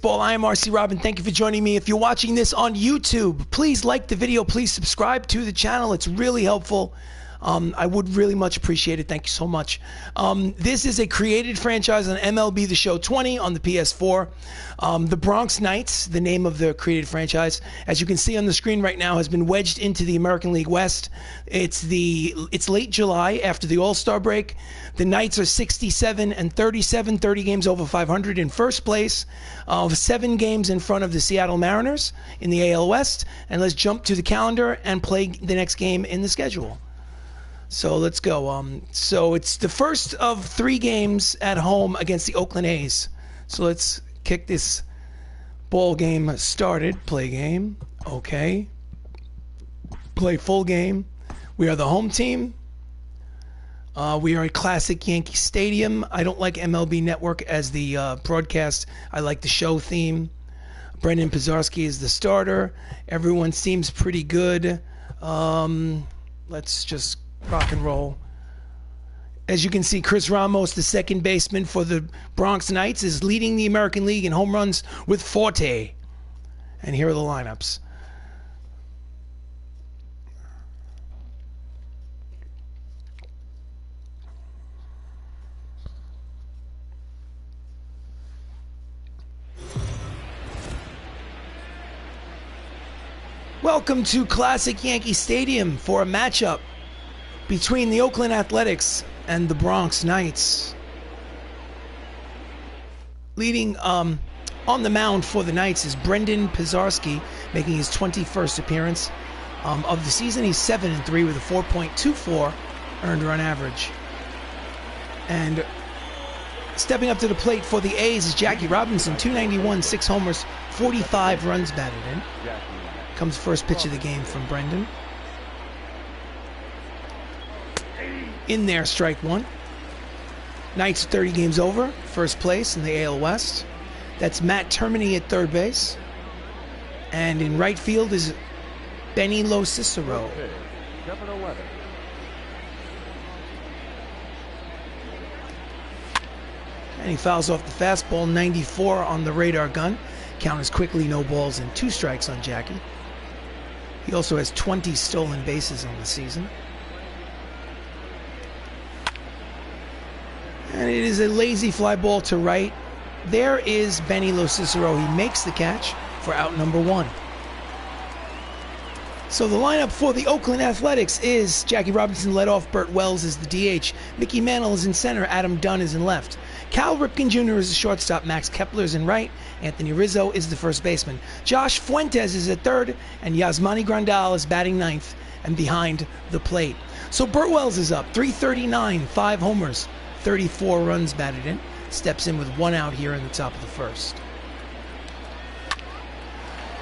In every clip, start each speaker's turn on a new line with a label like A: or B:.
A: Ball, I am RC Robbin. Thank you for joining me. If you're watching this on YouTube, please like the video. Please subscribe to the channel. It's really helpful. I would really much appreciate it. Thank you so much. This is a created franchise on MLB The Show 20 on the PS4. The Bronx Knights, the name of the created franchise, as you can see on the screen right now, has been wedged into the American League West. It's late July after the All-Star break. The Knights are 67-37, 30 games over 500 in first place, 7 games in front of the Seattle Mariners in the AL West. And let's jump to the calendar and play the next game in the schedule. So let's go. So it's the first of 3 games at home against the Oakland A's. So let's kick this ball game started. Play game. Okay. Play full game. We are the home team. We are at Classic Yankee Stadium. I don't like MLB Network as the broadcast. I like the show theme. Brendan Pizarski is the starter. Everyone seems pretty good. Let's just rock and roll. As you can see, Chris Ramos, the second baseman for the Bronx Knights, is leading the American League in home runs with 40. And here are the lineups. Welcome to Classic Yankee Stadium for a matchup between the Oakland Athletics and the Bronx Knights. Leading on the mound for the Knights is Brendan Pizarski, making his 21st appearance of the season. He's 7-3 with a 4.24 earned run average. And stepping up to the plate for the A's is Jackie Robinson, 291, 6 homers, 45 runs batted in. Comes first pitch of the game from Brendan. In there, strike one. Knights 30 games over, first place in the AL West. That's Matt Termini at third base. And in right field is Benny LoCicero. And he fouls off the fastball, 94 on the radar gun. Count is quickly no balls and 2 strikes on Jackie. He also has 20 stolen bases on the season. And it is a lazy fly ball to right. There is Benny LoCicero. He makes the catch for out number 1. So the lineup for the Oakland Athletics is Jackie Robinson led off, Burt Wells is the DH, Mickey Mantle is in center, Adam Dunn is in left. Cal Ripken Jr. is the shortstop, Max Kepler is in right, Anthony Rizzo is the first baseman. Josh Fuentes is at third, and Yasmani Grandal is batting ninth and behind the plate. So Burt Wells is up, 339, 5 homers, 34 runs batted in. Steps in with 1 out here in the top of the first.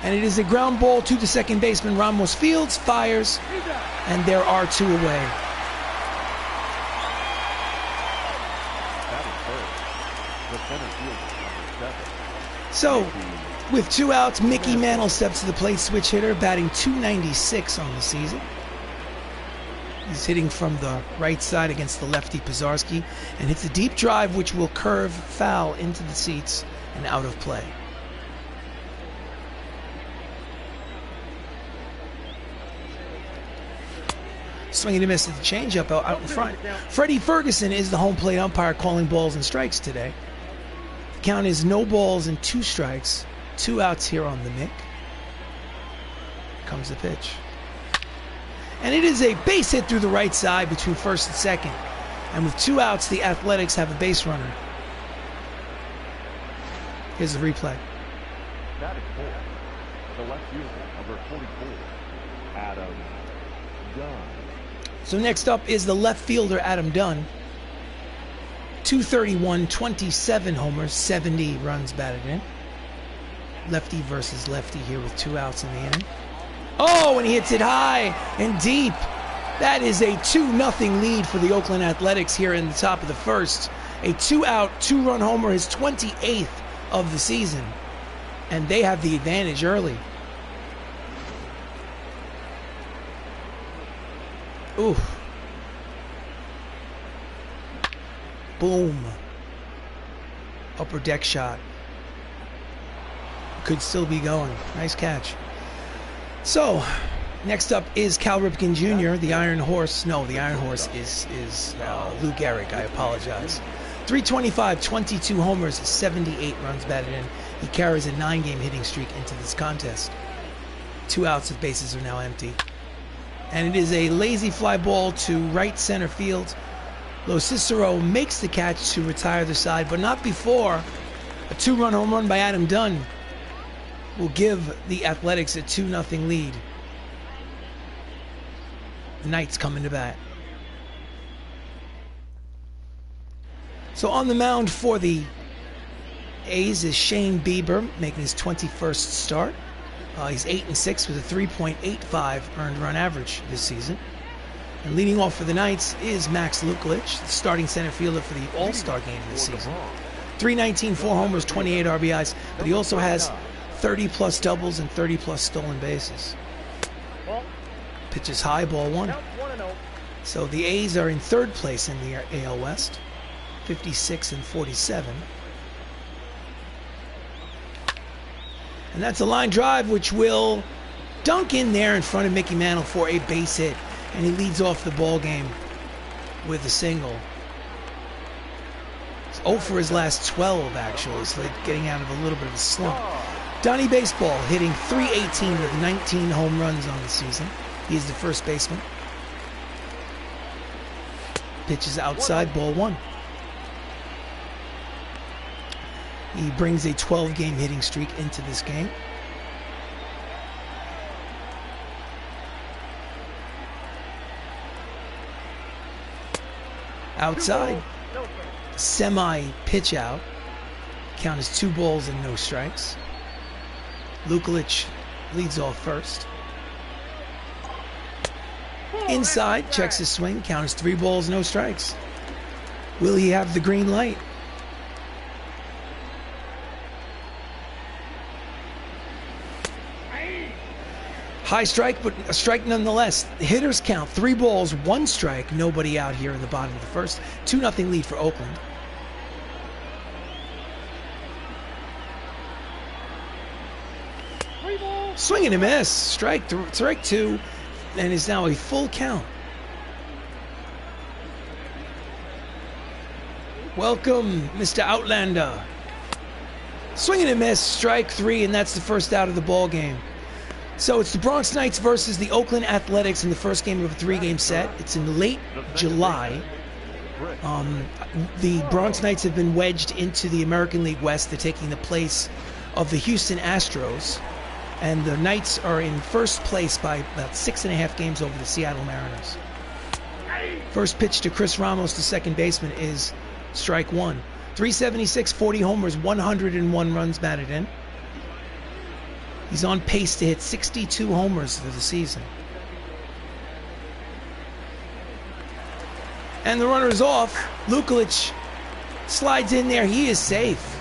A: And it is a ground ball to the second baseman. Ramos fields, fires, and there are 2 away. So, with 2 outs, Mickey Mantle steps to the plate, switch hitter, batting 296 on the season. He's hitting from the right side against the lefty Pizarski and hits a deep drive which will curve foul into the seats and out of play. Swinging a miss at the changeup out in front. Freddie Ferguson is the home plate umpire calling balls and strikes today. The count is no balls and 2 strikes. 2 outs here on the Mick. Comes the pitch. And it is a base hit through the right side between first and second. And with 2 outs, the Athletics have a base runner. Here's the replay.
B: That is for the left fielder, number 44, Adam Dunn.
A: So next up is the left fielder, Adam Dunn. 231, 27 homers, 70 runs batted in. Lefty versus lefty here with 2 outs in the inning. Oh, and he hits it high and deep. That is a 2-0 lead for the Oakland Athletics here in the top of the first. A 2-out, 2-run homer, his 28th of the season. And they have the advantage early. Oof. Boom. Upper deck shot. Could still be going. Nice catch. So, next up is Cal Ripken Jr., the Iron Horse. No, the Iron Horse is Lou Gehrig. I apologize. 325, 22 homers, 78 runs batted in. He carries a 9-game hitting streak into this contest. 2 outs, the bases are now empty. And it is a lazy fly ball to right center field. LoCicero makes the catch to retire the side, but not before a 2-run home run by Adam Dunn will give the Athletics a 2-0 lead. The Knights coming to bat. So on the mound for the A's is Shane Bieber, making his 21st start. He's 8-6 with a 3.85 earned run average this season. And leading off for the Knights is Max Lukulich, the starting center fielder for the All-Star game this season. 319, 4 homers, 28 RBIs, but he also has 30-plus doubles and 30-plus stolen bases. Pitches high, ball 1. So the A's are in 3rd place in the AL West, 56 and 47. And that's a line drive which will dunk in there in front of Mickey Mantle for a base hit. And he leads off the ball game with a single. He's 0 for his last 12, actually, so they're getting out of a little bit of a slump. Donnie Baseball hitting .318 with 19 home runs on the season. He is the first baseman. Pitches outside, ball 1. He brings a 12-game hitting streak into this game. Outside, semi-pitch out. Count is 2 balls and no strikes. Lukulich leads off first. Inside, checks his swing. Count is 3 balls, no strikes. Will he have the green light? High strike, but a strike nonetheless. The hitters count 3 balls, 1 strike. Nobody out here in the bottom of the first. 2-0 lead for Oakland. Swing and a miss. Strike 2, and is now a full count. Welcome, Mr. Outlander. Swing and a miss. Strike 3, and that's the first out of the ball game. So it's the Bronx Knights versus the Oakland Athletics in the first game of a 3-game set. It's in late July. The Bronx Knights have been wedged into the American League West. They're taking the place of the Houston Astros. And the Knights are in first place by about 6.5 games over the Seattle Mariners. First pitch to Chris Ramos, the second baseman, is strike 1. 376, 40 homers, 101 runs batted in. He's on pace to hit 62 homers for the season. And the runner is off. Lukulich slides in there. He is safe.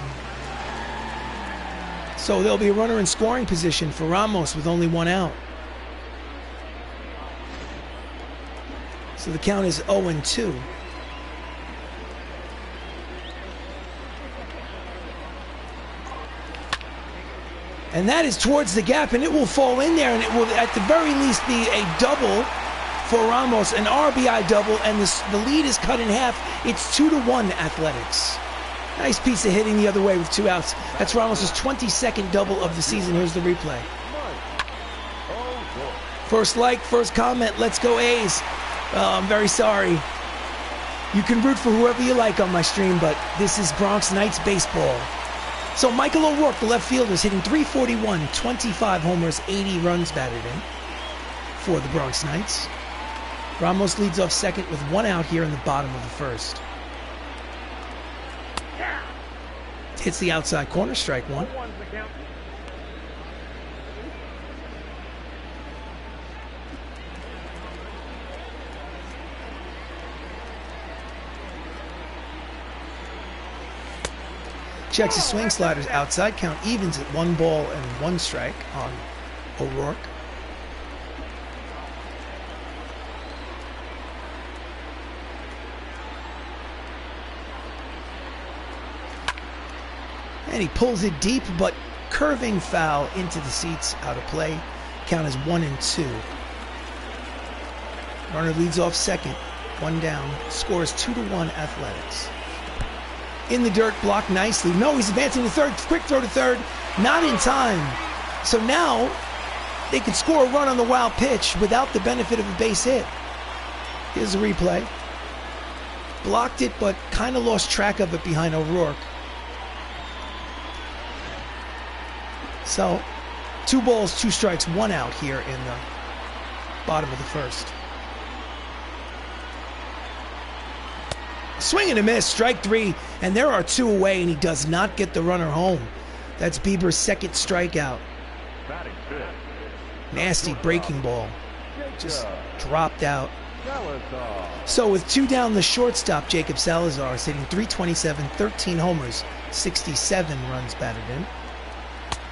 A: So there'll be a runner in scoring position for Ramos with only 1 out. So the count is 0-2. And that is towards the gap, and it will fall in there, and it will at the very least be a double for Ramos, an RBI double, and the lead is cut in half. It's 2-1 Athletics. Nice piece of hitting the other way with 2 outs. That's Ramos' 22nd double of the season. Here's the replay. First like, first comment, let's go A's. I'm very sorry. You can root for whoever you like on my stream, but this is Bronx Knights baseball. So Michael O'Rourke, the left fielder, is hitting .341, 25 homers, 80 runs batted in for the Bronx Knights. Ramos leads off second with 1 out here in the bottom of the first. Hits the outside corner, strike 1. Checks his swing, sliders outside, count evens at 1 ball and 1 strike on O'Rourke. And he pulls it deep, but curving foul into the seats, out of play. Count is 1-2. Runner leads off second, 1 down. Scores 2-1 Athletics. In the dirt, blocked nicely. No, he's advancing to third. Quick throw to third, not in time. So now they can score a run on the wild pitch without the benefit of a base hit. Here's a replay. Blocked it, but kind of lost track of it behind O'Rourke. So, 2 balls, 2 strikes, 1 out here in the bottom of the first. Swing and a miss, strike 3, and there are 2 away, and he does not get the runner home. That's Bieber's second strikeout. Nasty breaking ball. Just dropped out. So with 2 down, the shortstop, Jacob Salazar, is hitting .327, 13 homers, 67 runs batted in.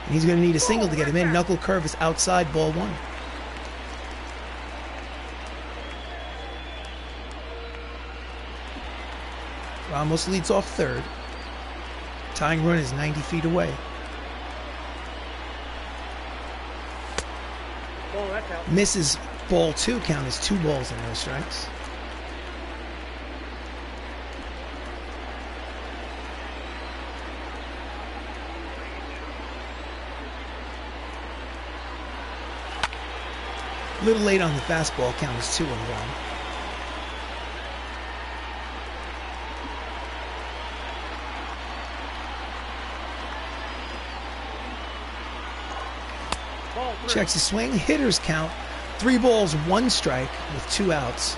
A: And he's going to need a single to get him in. Knuckle curve is outside, ball 1. Ramos leads off third. Tying run is 90 feet away. Misses ball 2. Count is 2 balls and no strikes. A little late on the fastball. Count is 2-1. Checks the swing. Hitters count. 3 balls, 1 strike with 2 outs.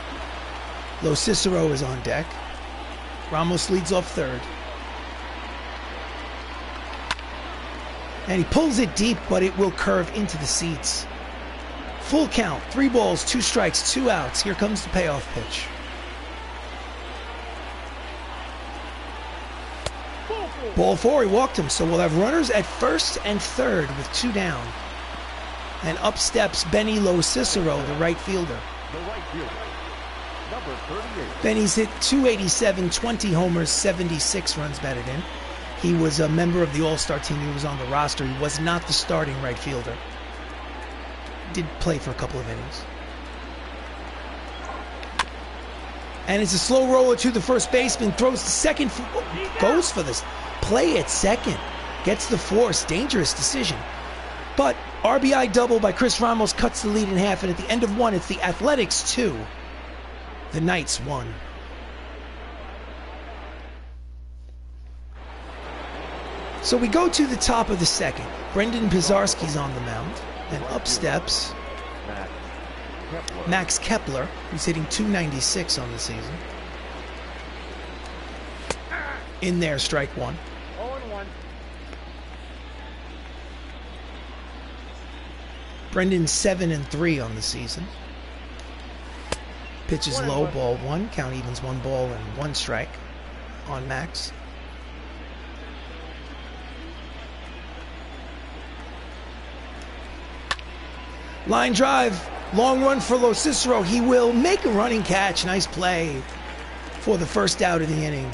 A: LoCicero is on deck. Ramos leads off third. And he pulls it deep, but it will curve into the seats. Full count. 3 balls, 2 strikes, 2 outs. Here comes the payoff pitch. Ball 4, he walked him. So we'll have runners at first and third with 2 down. And up steps Benny LoCicero, the right fielder.
B: Number 38.
A: Benny's hit .287, 20 homers, 76 runs batted in. He was a member of the All-Star team. He was on the roster. He was not the starting right fielder. Did play for a couple of innings. And it's a slow roller to the first baseman. Throws the second. Goes for this. Play at second. Gets the force. Dangerous decision. But RBI double by Chris Ramos cuts the lead in half, and at the end of 1, it's the Athletics 2, the Knights 1. So we go to the top of the second. Brendan Pizarski's on the mound, and up steps Max Kepler, who's hitting .296 on the season. In there, strike 1. Brendan's 7-3 on the season. Pitches low, ball 1. Count evens 1 ball and 1 strike on Max. Line drive, long run for LoCicero. He will make a running catch. Nice play for the first out of the inning.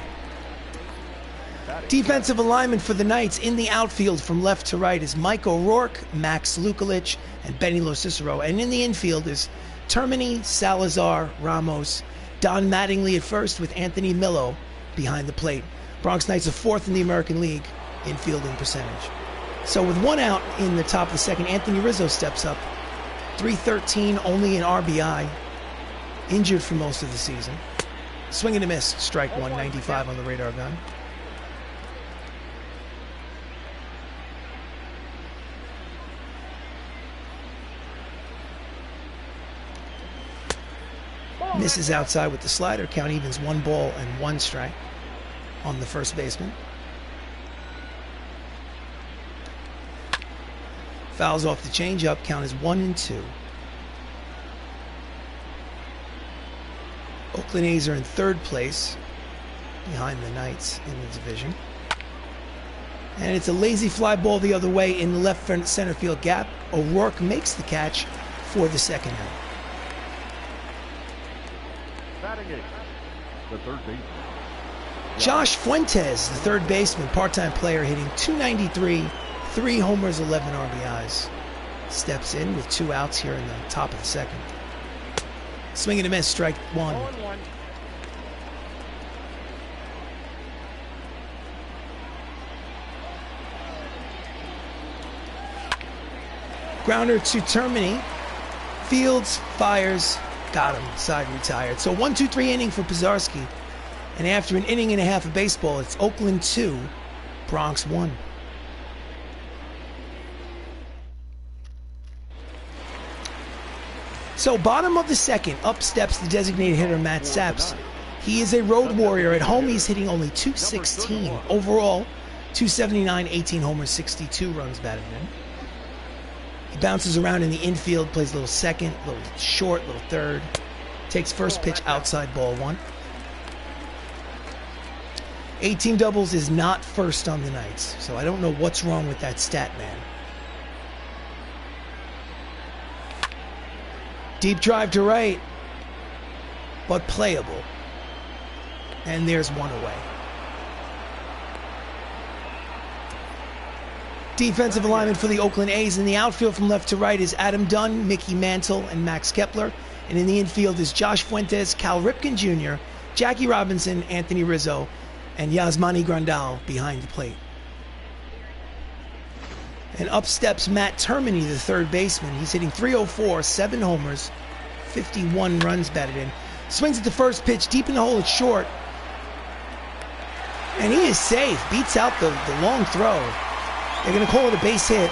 A: Defensive alignment for the Knights in the outfield from left to right is Mike O'Rourke, Max Lukulich, and Benny LoCicero. And in the infield is Termini, Salazar, Ramos, Don Mattingly at first with Anthony Millo behind the plate. Bronx Knights are 4th in the American League in fielding percentage. So with 1 out in the top of the second, Anthony Rizzo steps up. .313, only an RBI. Injured for most of the season. Swing and a miss, strike 1, 95 on the radar gun. Misses outside with the slider. Count evens 1 ball and 1 strike on the first baseman. Fouls off the changeup. Count is 1-2. Oakland A's are in 3rd place behind the Knights in the division. And it's a lazy fly ball the other way in the left center field gap. O'Rourke makes the catch for the second out.
B: The third baseman.
A: Josh Fuentes, the third baseman, part-time player, hitting .293, 3 homers, 11 RBIs. Steps in with 2 outs here in the top of the second. Swing and a miss, strike 1.
B: 0-1.
A: Grounder to Termini. Fields, fires, got him. Side retired. So 1-2-3 inning for Pizarski. And after an inning and a half of baseball, it's Oakland 2, Bronx 1. So bottom of the second, up steps the designated hitter Matt Saps. He is a road warrior. At home, he's hitting only .216. Overall, .279, 18 homers, 62 runs batted in. He bounces around in the infield, plays a little second, a little short, a little third. Takes first pitch outside, ball 1. 18 doubles is not first on the nights, so I don't know what's wrong with that stat, man. Deep drive to right, but playable. And there's 1 away. Defensive alignment for the Oakland A's. In the outfield from left to right is Adam Dunn, Mickey Mantle, and Max Kepler. And in the infield is Josh Fuentes, Cal Ripken Jr., Jackie Robinson, Anthony Rizzo, and Yasmani Grandal behind the plate. And up steps Matt Termini, the third baseman. He's hitting .304, 7 homers, 51 runs batted in. Swings at the first pitch, deep in the hole, it's short. And he is safe, beats out the long throw. They're going to call it a base hit.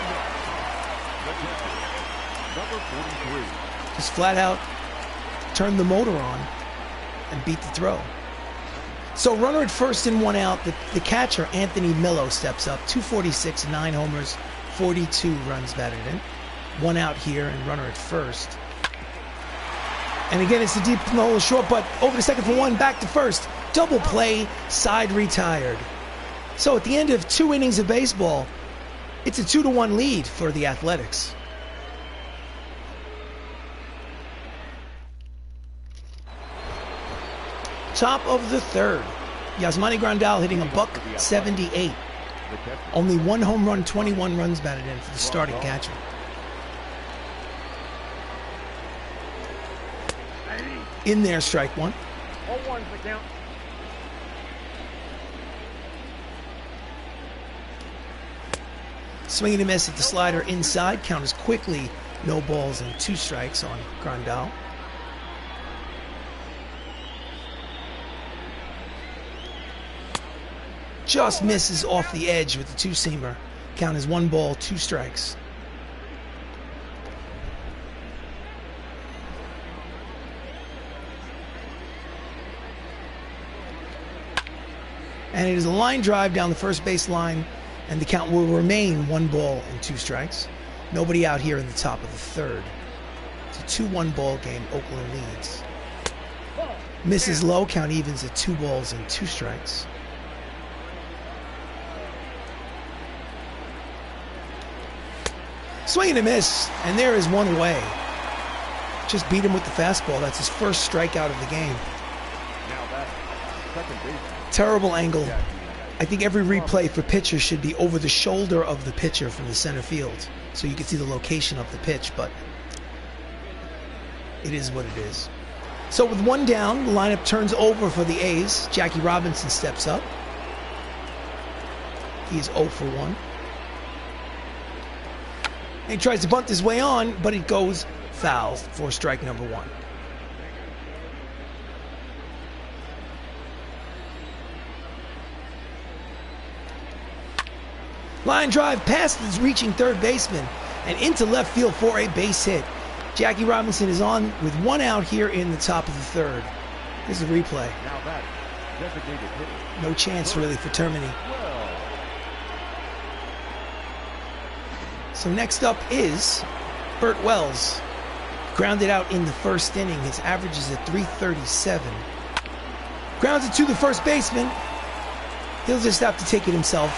A: Just flat out turn the motor on and beat the throw. So runner at first and 1 out. The catcher, Anthony Millo, steps up. .246, 9 homers, 42 runs batted in. 1 out here and runner at first. And again, it's the deep in the hole, short, but over to second for 1, back to first. Double play, side retired. So at the end of 2 innings of baseball, it's a 2-1 lead for the Athletics. Top of the third. Yasmani Grandal hitting a .178. Only 1 home run, 21 runs batted in for the starting catcher. In there, strike 1.
B: 0-1's the count.
A: Swing and a miss at the slider inside. Count is quickly no balls and 2 strikes on Grandal. Just misses off the edge with the 2-seamer. Count is 1 ball, 2 strikes. And it is a line drive down the first base line, and the count will remain 1 ball and 2 strikes. Nobody out here in the top of the third. It's a 2-1 ball game. Oakland leads. Misses low. Count evens at 2 balls and 2 strikes. Swing and a miss, and there is 1 away. Just beat him with the fastball. That's his first strikeout of the game.
B: Now that second base.
A: Terrible angle. I think every replay for pitchers should be over the shoulder of the pitcher from the center field, so you can see the location of the pitch, but it is what it is. So with 1 down, the lineup turns over for the A's. Jackie Robinson steps up. He is 0 for 1. And he tries to bunt his way on, but it goes foul for strike number 1. Line drive past the reaching third baseman and into left field for a base hit. Jackie Robinson is on with 1 out here in the top of the third. Here's the replay.
B: Now that designated hitter.
A: No chance really for Termini. So next up is Burt Wells. Grounded out in the first inning. His average is at .337. Grounds it to the first baseman. He'll just have to take it himself.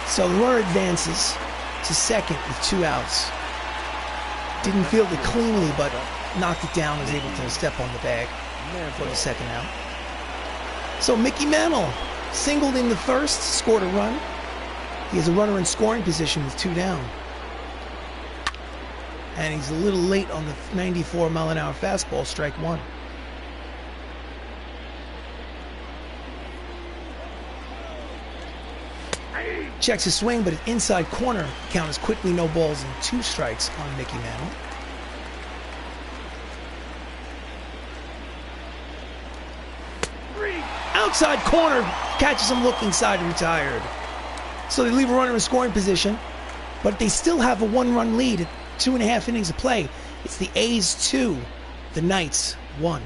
A: So the runner advances to second with 2 outs. Didn't field it cleanly, but knocked it down, was able to step on the bag for the second out. So Mickey Mantle singled in the first, scored a run. He has a runner in scoring position with 2 down. And he's a little late on the 94-mile-an-hour fastball, strike 1. Checks his swing, but an inside corner count is quickly no balls and 2 strikes on Mickey Mantle. Outside corner, catches him looking side, retired. So they leave a runner in scoring position, but they still have a 1-run lead at 2.5 innings of play. It's the A's 2, the Knights 1.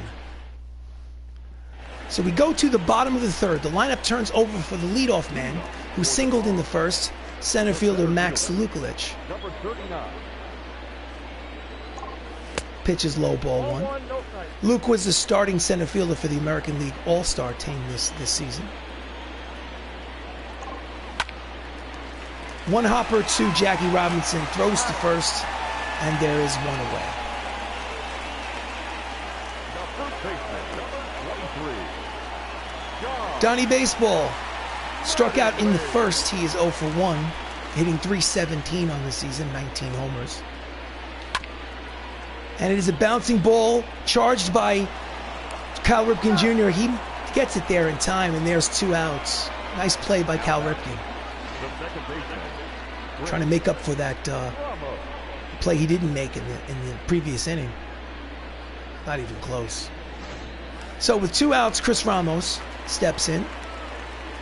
A: So we go to the bottom of the 3rd. The lineup turns over for the leadoff man, who singled in the 1st, center fielder Max Lukulich.
B: Number 39.
A: Pitches low, ball 1. Luke was the starting center fielder for the American League All-Star team this season. 1 hopper to Jackie Robinson, throws to first, and there is 1 away. Donnie Baseball struck out in the 1st. He is 0 for 1, hitting .317 on the season, 19 homers. And it is a bouncing ball charged by Cal Ripken Jr. He gets it there in time, and there's 2 outs. Nice play by Cal Ripken. Trying to make up for that play he didn't make in the previous inning. Not even close. So with 2 outs, Chris Ramos steps in.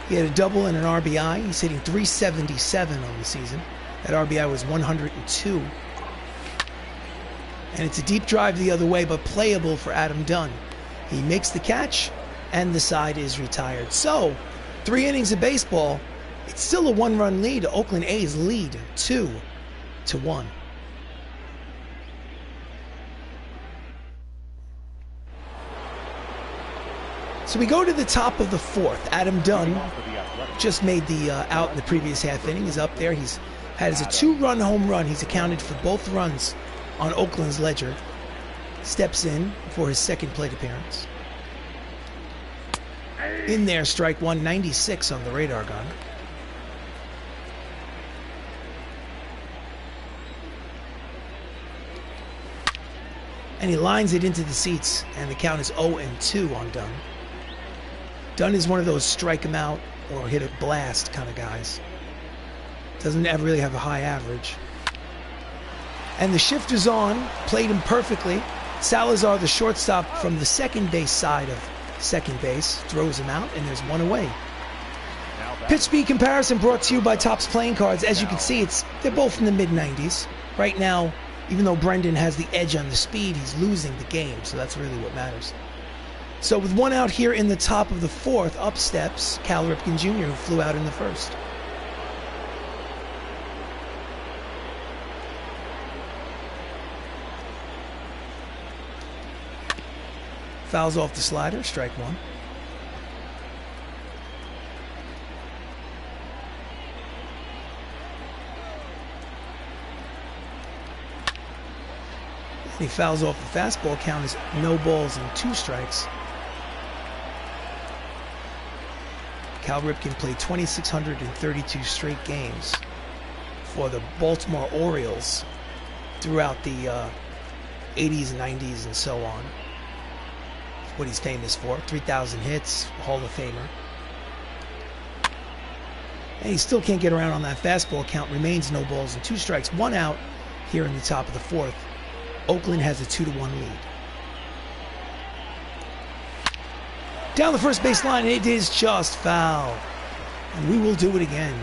A: He had a double and an RBI. He's hitting .377 on the season. That RBI was 102. And it's a deep drive the other way, but playable for Adam Dunn. He makes the catch, and the side is retired. So, 3 innings of baseball. It's still a 1-run lead. Oakland A's lead 2-1. So we go to the top of the 4th. Adam Dunn just made the out in the previous half inning. He's up there. He's had a 2-run home run. He's accounted for both runs on Oakland's ledger. Steps in for his 2nd plate appearance. In there, strike 1, 96 on the radar gun. And he lines it into the seats, and the count is 0-2 on Dunn. Dunn is one of those strike him out or hit a blast kind of guys. Doesn't ever really have a high average. And the shift is on, played him perfectly. Salazar, the shortstop from the second base side of second base, throws him out, and there's 1 away. Pitch speed comparison brought to you by Topps Playing Cards. As you can see, they're both in the mid-90s. Right now, even though Brendan has the edge on the speed, he's losing the game, so that's really what matters. So with 1 out here in the top of the 4th, up steps Cal Ripken Jr., who flew out in the 1st. Fouls off the slider, strike 1. He fouls off the fastball. Count is no balls and 2 strikes. Cal Ripken played 2,632 straight games for the Baltimore Orioles throughout the 80s and 90s and so on. What he's famous for. 3,000 hits, Hall of Famer. And he still can't get around on that fastball. Count remains no balls and 2 strikes. 1 out here in the top of the 4th. Oakland has a 2-1 lead. Down the first base line, it is just foul. And we will do it again.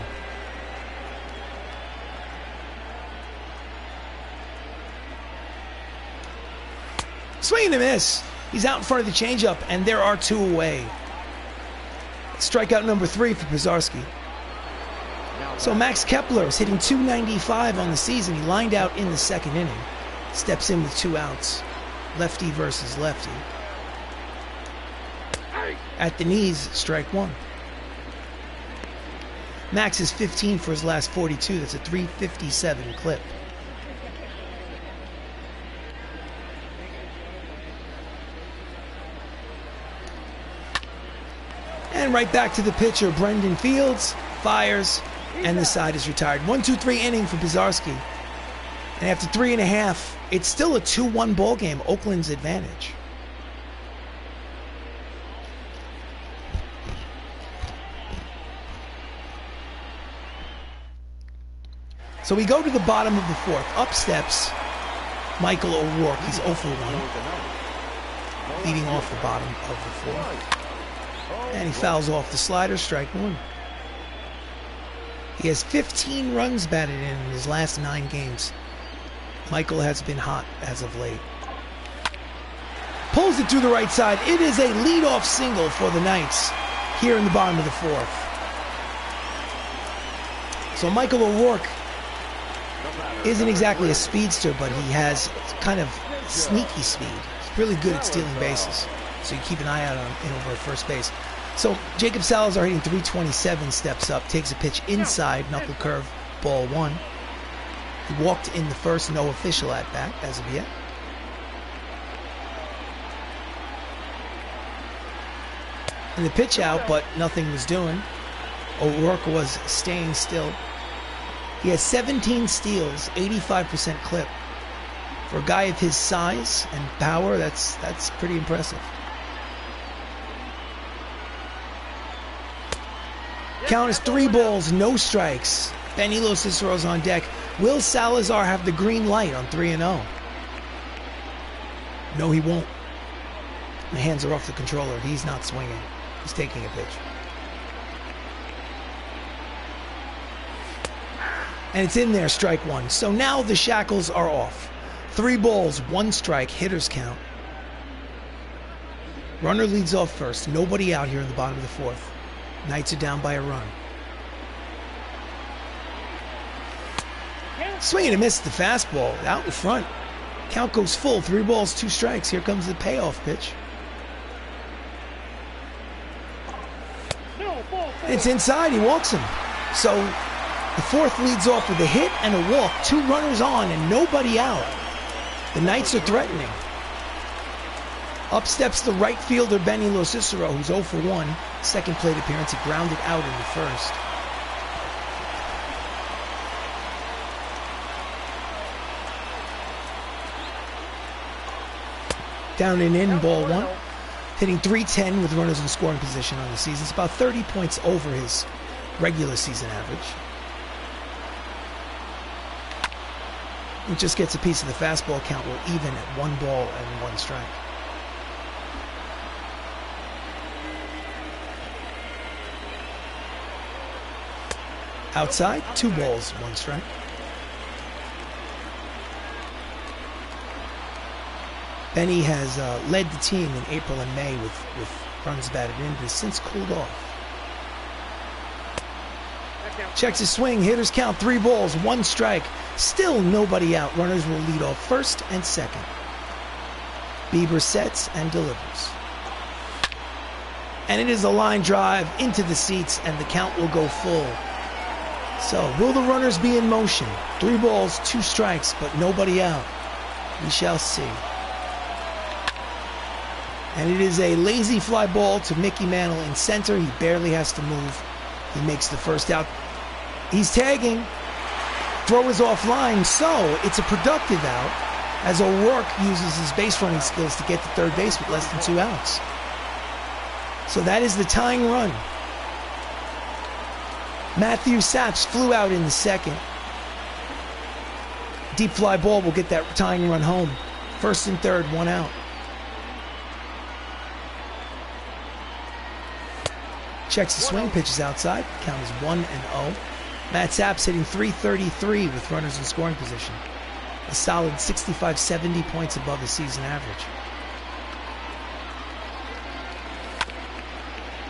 A: Swing and a miss. He's out in front of the changeup, and there are 2 away. Strikeout number 3 for Pizarski. So Max Kepler is hitting .295 on the season. He lined out in the 2nd inning. Steps in with 2 outs. Lefty versus lefty. At the knees, strike 1. Max is 15 for his last 42. That's a .357 clip. And right back to the pitcher, Brendan Fields. Fires. and the side is retired. 1-2-3 inning for Bizarski. And after 3.5, it's still a 2-1 ball game. Oakland's advantage. So we go to the bottom of the fourth. Up steps Michael O'Rourke. He's 0 for 1. Leading off the bottom of the fourth. And he fouls off the slider, strike one. He has 15 runs batted in his last 9 games. Michael has been hot as of late. Pulls it through the right side. It is a leadoff single for the Knights here in the bottom of the fourth. So Michael O'Rourke isn't exactly a speedster, but he has kind of sneaky speed. He's really good at stealing bases. So you keep an eye out on him over at first base. So Jacob Salazar hitting 327, steps up, takes a pitch inside, knuckle curve, ball 1. He walked in the first, no official at bat as of yet. And the pitch out, but nothing was doing. O'Rourke was staying still. He has 17 steals, 85% clip. For a guy of his size and power, that's pretty impressive. Count is 3 balls, no strikes. Benny LoCicero's on deck. Will Salazar have the green light on 3-0? No, he won't. The hands are off the controller. He's not swinging. He's taking a pitch. And it's in there, strike 1. So now the shackles are off. 3 balls, 1 strike, hitter's count. Runner leads off first. Nobody out here in the bottom of the fourth. Knights are down by a run. Swing and a miss at the fastball. Out in front. Count goes full. 3 balls, 2 strikes. Here comes the payoff pitch. It's inside. He walks him. So the fourth leads off with a hit and a walk. 2 runners on and nobody out. The Knights are threatening. Up steps the right fielder, Benny LoCicero, who's 0 for 1. Second plate appearance. He grounded out in the first. Down and in, ball 1. Hitting .310 with runners in scoring position on the season. It's about 30 points over his regular season average. He just gets a piece of the fastball. Count will even at 1 ball and 1 strike. Outside, 2 balls, 1 strike. Benny has led the team in April and May with runs batted in, but has since cooled off. Checks his swing, hitters count, 3 balls, 1 strike. Still nobody out. Runners will lead off first and second. Bieber sets and delivers. And it is a line drive into the seats, and the count will go full. So, will the runners be in motion? 3 balls, 2 strikes, but nobody out. We shall see. And it is a lazy fly ball to Mickey Mantle in center. He barely has to move. He makes the first out. He's tagging. Throw is offline, so it's a productive out as O'Rourke uses his base running skills to get to third base with less than 2 outs. So that is the tying run. Matthew Saps flew out in the second. Deep fly ball will get that tying run home. First and third, 1 out. Checks the swing, pitches outside. Count is 1-0. Matt Saps hitting .333 with runners in scoring position. A solid 65-70 points above his season average.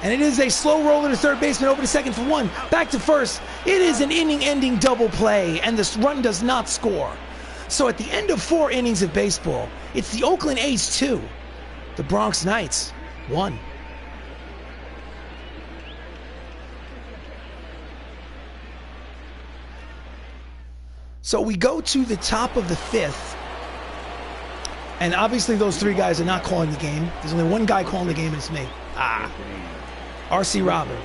A: And it is a slow roller to third baseman, over to second for 1. Back to first. It is an inning-ending double play, and this run does not score. So at the end of 4 innings of baseball, it's the Oakland A's 2, the Bronx Knights 1. So we go to the top of the 5th, and obviously those 3 guys are not calling the game. There's only 1 guy calling the game, and it's me. RC Robbin.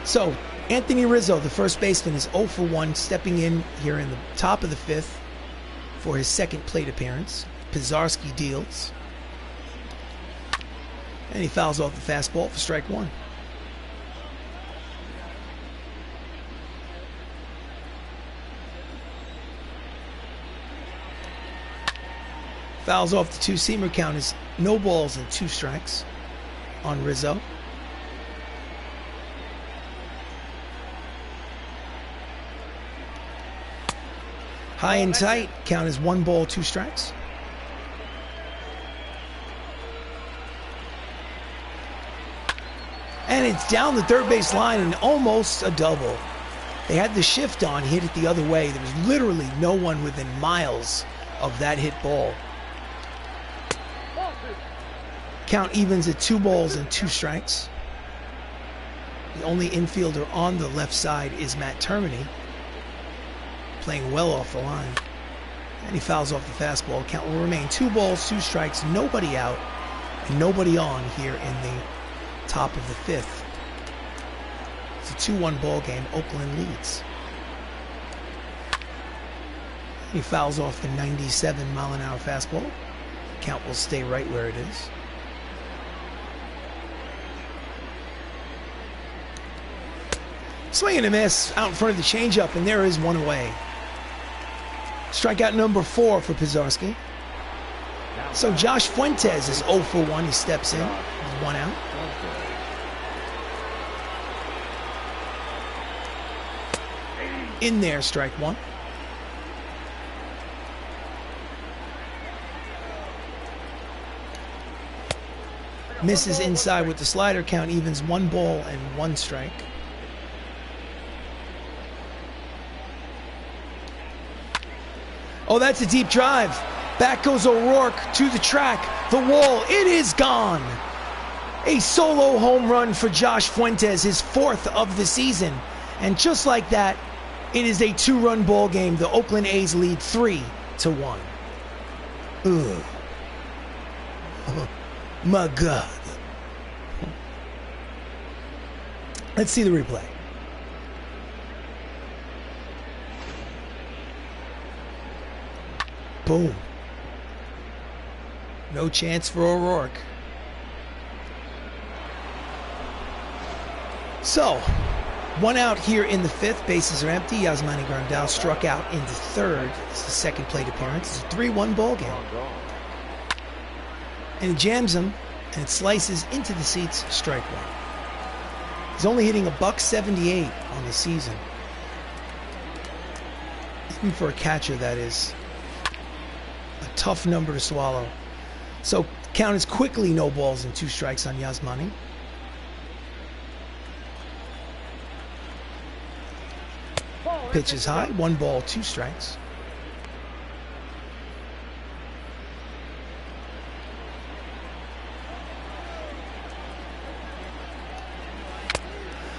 A: So Anthony Rizzo, the first baseman, is 0 for 1, stepping in here in the top of the 5th for his second plate appearance. Pisarski deals. And he fouls off the fastball for strike 1. Fouls off the 2-seamer. Count is no balls and 2 strikes on Rizzo. High and tight. Count is 1 ball, 2 strikes. And it's down the third base line and almost a double. They had the shift on, hit it the other way. There was literally no one within miles of that hit ball. Count evens at 2 balls and 2 strikes. The only infielder on the left side is Matt Termini, playing well off the line. And he fouls off the fastball. Count will remain 2 balls, 2 strikes, nobody out, and nobody on here in the top of the 5th. It's a 2-1 ball game. Oakland leads. He fouls off the 97-mile-an-hour fastball. Count will stay right where it is. Swing and a miss out in front of the changeup, and there is 1 away. Strikeout number 4 for Pisarski. So Josh Fuentes is 0 for 1. He steps in. He's 1 out. In there, strike 1. Misses inside with the slider. Count evens 1 ball and 1 strike. Oh, that's a deep drive. Back goes O'Rourke to the track. The wall, it is gone. A solo home run for Josh Fuentes, his 4th of the season. And just like that, it is a 2-run ball game. The Oakland A's lead 3-1. Ugh. Oh, my God. Let's see the replay. Boom. No chance for O'Rourke. So, 1 out here in the 5th. Bases are empty. Yasmani Grandal struck out in the 3rd. It's the second plate appearance. It's a 3-1 ball game. And it jams him, and it slices into the seats. Strike 1. He's only hitting a .178 on the season. Even for a catcher, that is a tough number to swallow. So count is quickly no balls and 2 strikes on Yasmani. Pitch is high, 1 ball, 2 strikes.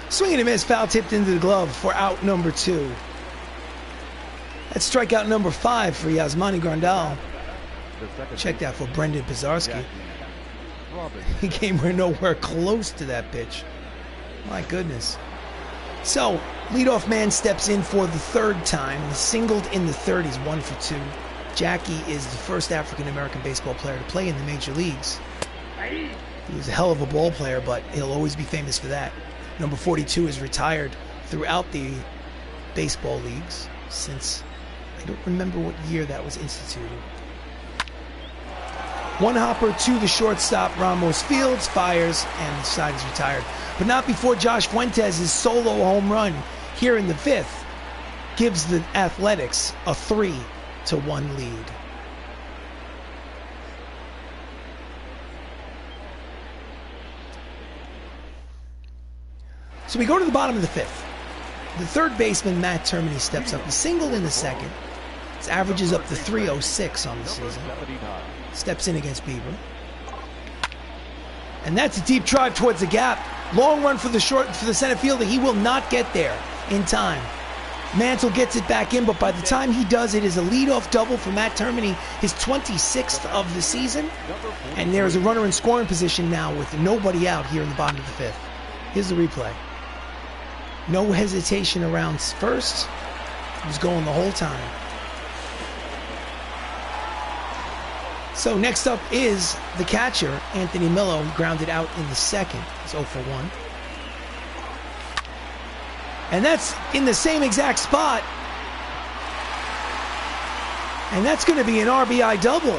A: Swing and a miss, foul tipped into the glove for out number 2. That's strikeout number 5 for Yasmani Grandal. Check that for Brendan Pisarski. He came nowhere close to that pitch. My goodness. So, leadoff man steps in for the 3rd time. He singled in the 3rd. He's 1 for 2. Jackie is the first African-American baseball player to play in the major leagues. He was a hell of a ball player, but he'll always be famous for that. Number 42 is retired throughout the baseball leagues since, I don't remember what year that was instituted. 1 hopper to the shortstop. Ramos fields, fires, and the side is retired. But not before Josh Fuentes' solo home run here in the 5th gives the Athletics a 3-1 lead. So we go to the bottom of the 5th. The 3rd baseman, Matt Termini, steps up. He singled in the 2nd. His average is up to .306 on the season. Steps in against Bieber. And that's a deep drive towards the gap. Long run for the center fielder. He will not get there in time. Mantle gets it back in, but by the time he does, it is a leadoff double for Matt Termini, his 26th of the season. And there is a runner in scoring position now with nobody out here in the bottom of the 5th. Here's the replay. No hesitation around first. He was going the whole time. So next up is the catcher, Anthony Millo. He grounded out in the second. He's 0 for 1. And that's in the same exact spot. And that's going to be an RBI double.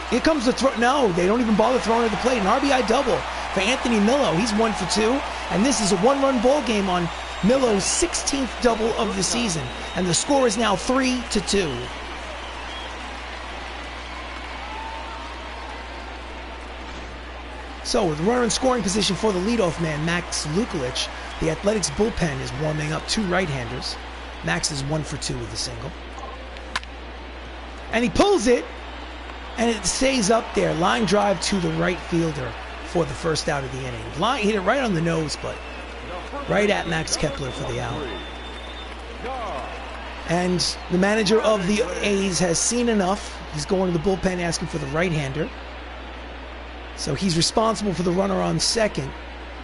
A: Here comes the throw. No, they don't even bother throwing at the plate. An RBI double for Anthony Millo. He's 1 for 2. And this is a one-run ball game on Millo's 16th double of the season. And the score is now 3-2. So with runner in scoring position for the leadoff man, Max Lukulich, the Athletics bullpen is warming up 2 right-handers. Max is 1 for 2 with a single. And he pulls it, and it stays up there. Line drive to the right fielder for the first out of the inning. Line hit it right on the nose, but right at Max Kepler for the out. And the manager of the A's has seen enough. He's going to the bullpen asking for the right-hander. So he's responsible for the runner on second,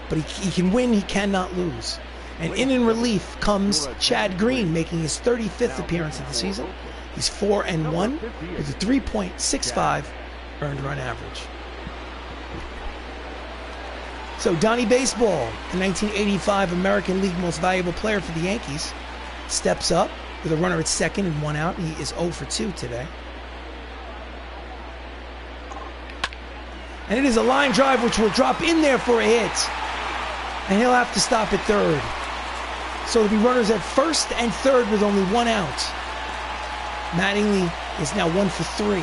A: but he can win, he cannot lose. And in relief comes Chad Green, making his 35th appearance of the season. He's 4-1 with a 3.65 earned run average. So Donnie Baseball, the 1985 American League Most Valuable Player for the Yankees, steps up with a runner at second and 1 out. He is 0 for 2 today. And it is a line drive which will drop in there for a hit. And he'll have to stop at third. So there'll be runners at first and third with only 1 out. Mattingly is now 1 for 3.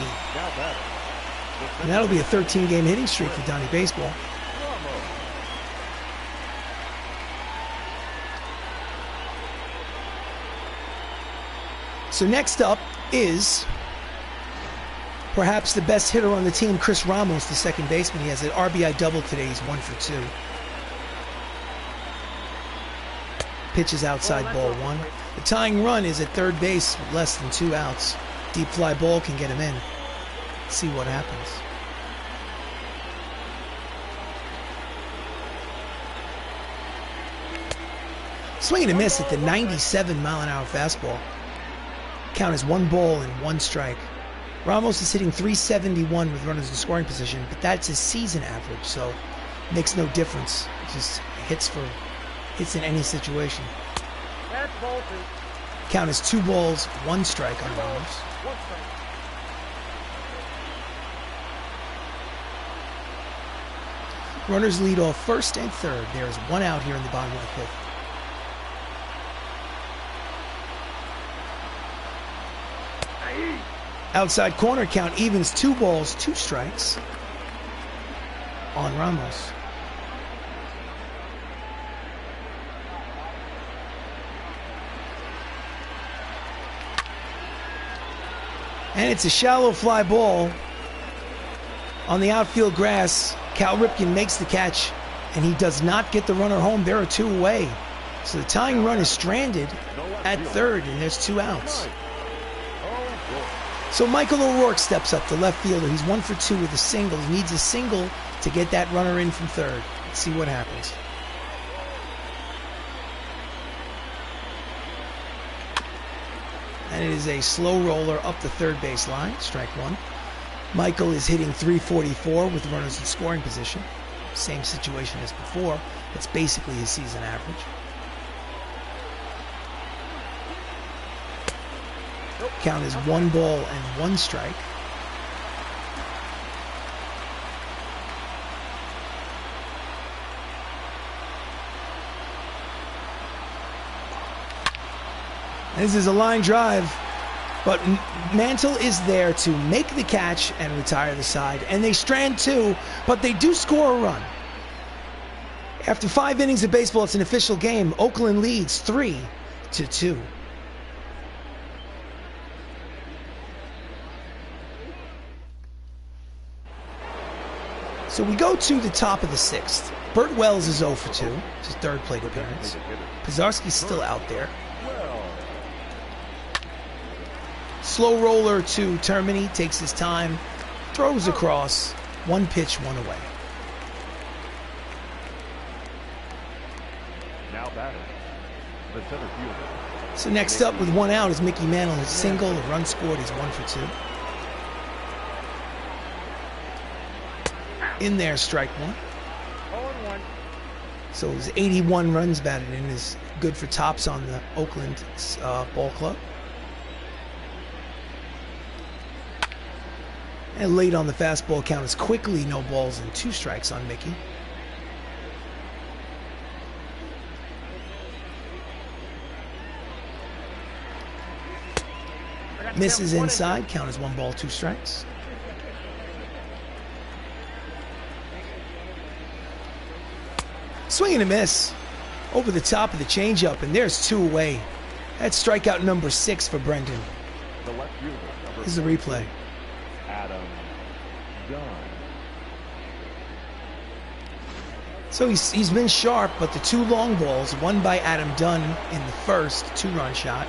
A: And that'll be a 13-game hitting streak for Donnie Baseball. So next up is perhaps the best hitter on the team, Chris Ramos, the second baseman. He has an RBI double today. He's 1 for 2. Pitches outside, ball 1. The tying run is at third base with less than 2 outs. Deep fly ball can get him in. Let's see what happens. Swing and a miss at the 97-mile-an-hour fastball. Count is 1 ball and 1 strike. Ramos is hitting .371 with runners in scoring position, but that's his season average, so it makes no difference. It just hits in any situation. Count is 2 balls, 1 strike on Ramos. Runners lead off first and third. There is 1 out here in the bottom of the 5th. Outside corner, count evens 2 balls, 2 strikes on Ramos. And it's a shallow fly ball on the outfield grass. Cal Ripken makes the catch, and he does not get the runner home. There are 2 away. So the tying run is stranded at third, and there's 2 outs. So Michael O'Rourke steps up, the left fielder. He's 1 for 2 with a single. He needs a single to get that runner in from third. Let's see what happens. And it is a slow roller up the third base line, strike 1. Michael is hitting .344 with runners in scoring position. Same situation as before. It's basically his season average. Count is 1 ball and 1 strike. This is a line drive, but Mantle is there to make the catch and retire the side. And they strand 2, but they do score a run. After 5 innings of baseball, it's an official game. Oakland leads 3-2. So we go to the top of the 6th. Burt Wells is 0 for 2. It's his 3rd plate appearance. Pizarski's still out there. Slow roller to Termini, takes his time, throws across, 1 pitch, 1 away.
B: Now batting, the center fielder.
A: So next up with one out is Mickey Mantle. His single, a run scored. He's 1 for 2. In there, strike one.
B: 0-1.
A: So his 81 runs batted in is good for tops on the Oakland ball club. And late on the fastball count is quickly no balls and 2 strikes on Mickey. Misses inside, count is 1 ball, 2 strikes. Swing and a miss over the top of the changeup, and there's 2 away. That's strikeout number 6 for Brendan.
B: The left fielder.
A: This is the replay.
B: Adam Dunn.
A: So he's been sharp, but the 2 long balls, one by Adam Dunn in the first 2-run shot,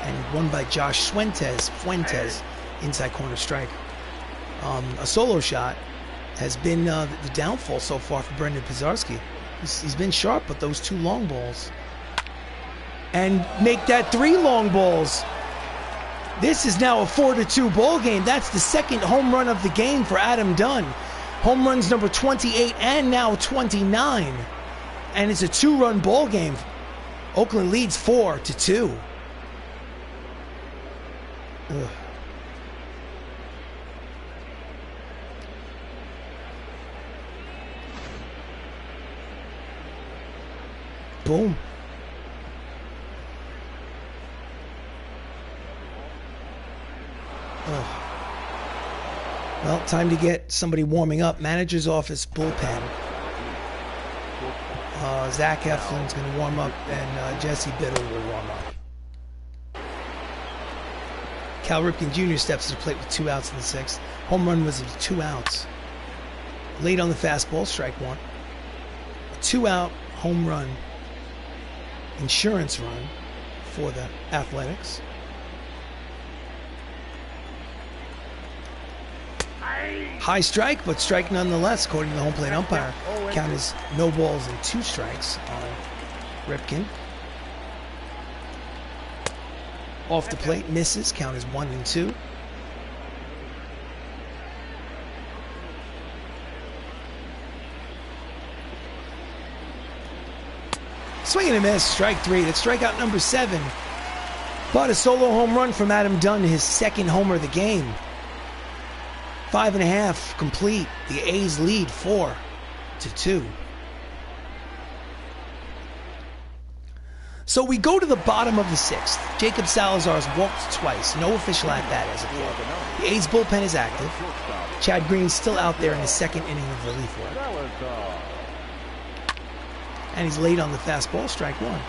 A: and one by Josh Fuentes, inside corner strike. A solo shot has been the downfall so far for Brendan Pizarski. He's been sharp, but those 2 long balls. And make that 3 long balls. This is now a 4-2 ball game. That's the 2nd home run of the game for Adam Dunn. Home runs number 28 and now 29. And it's a 2-run ball game. Oakland leads 4-2. Ugh. Boom. Ugh. Well, time to get somebody warming up. Manager's office bullpen. Zach Eflin's going to warm up, and Jesse Biddle will warm up. Cal Ripken Jr. steps to the plate with 2 outs in the 6th. Home run was 2 outs. Late on the fastball, strike 1. A 2-out home run, insurance run for the Athletics. High strike, but strike nonetheless, according to the home plate umpire. Count is no balls and 2 strikes on Ripken. Off the plate, misses. Count is 1-2. Swing and a miss, strike 3. That's strikeout number 7. But a solo home run from Adam Dunn, his 2nd homer of the game. 5.5 complete. The A's lead 4-2. So we go to the bottom of the 6th. Jacob Salazar's walked twice. No official at-bat as of yet. The A's bullpen is active. Chad Green's still out there in his 2nd inning of relief work. And he's late on the fastball, strike 1.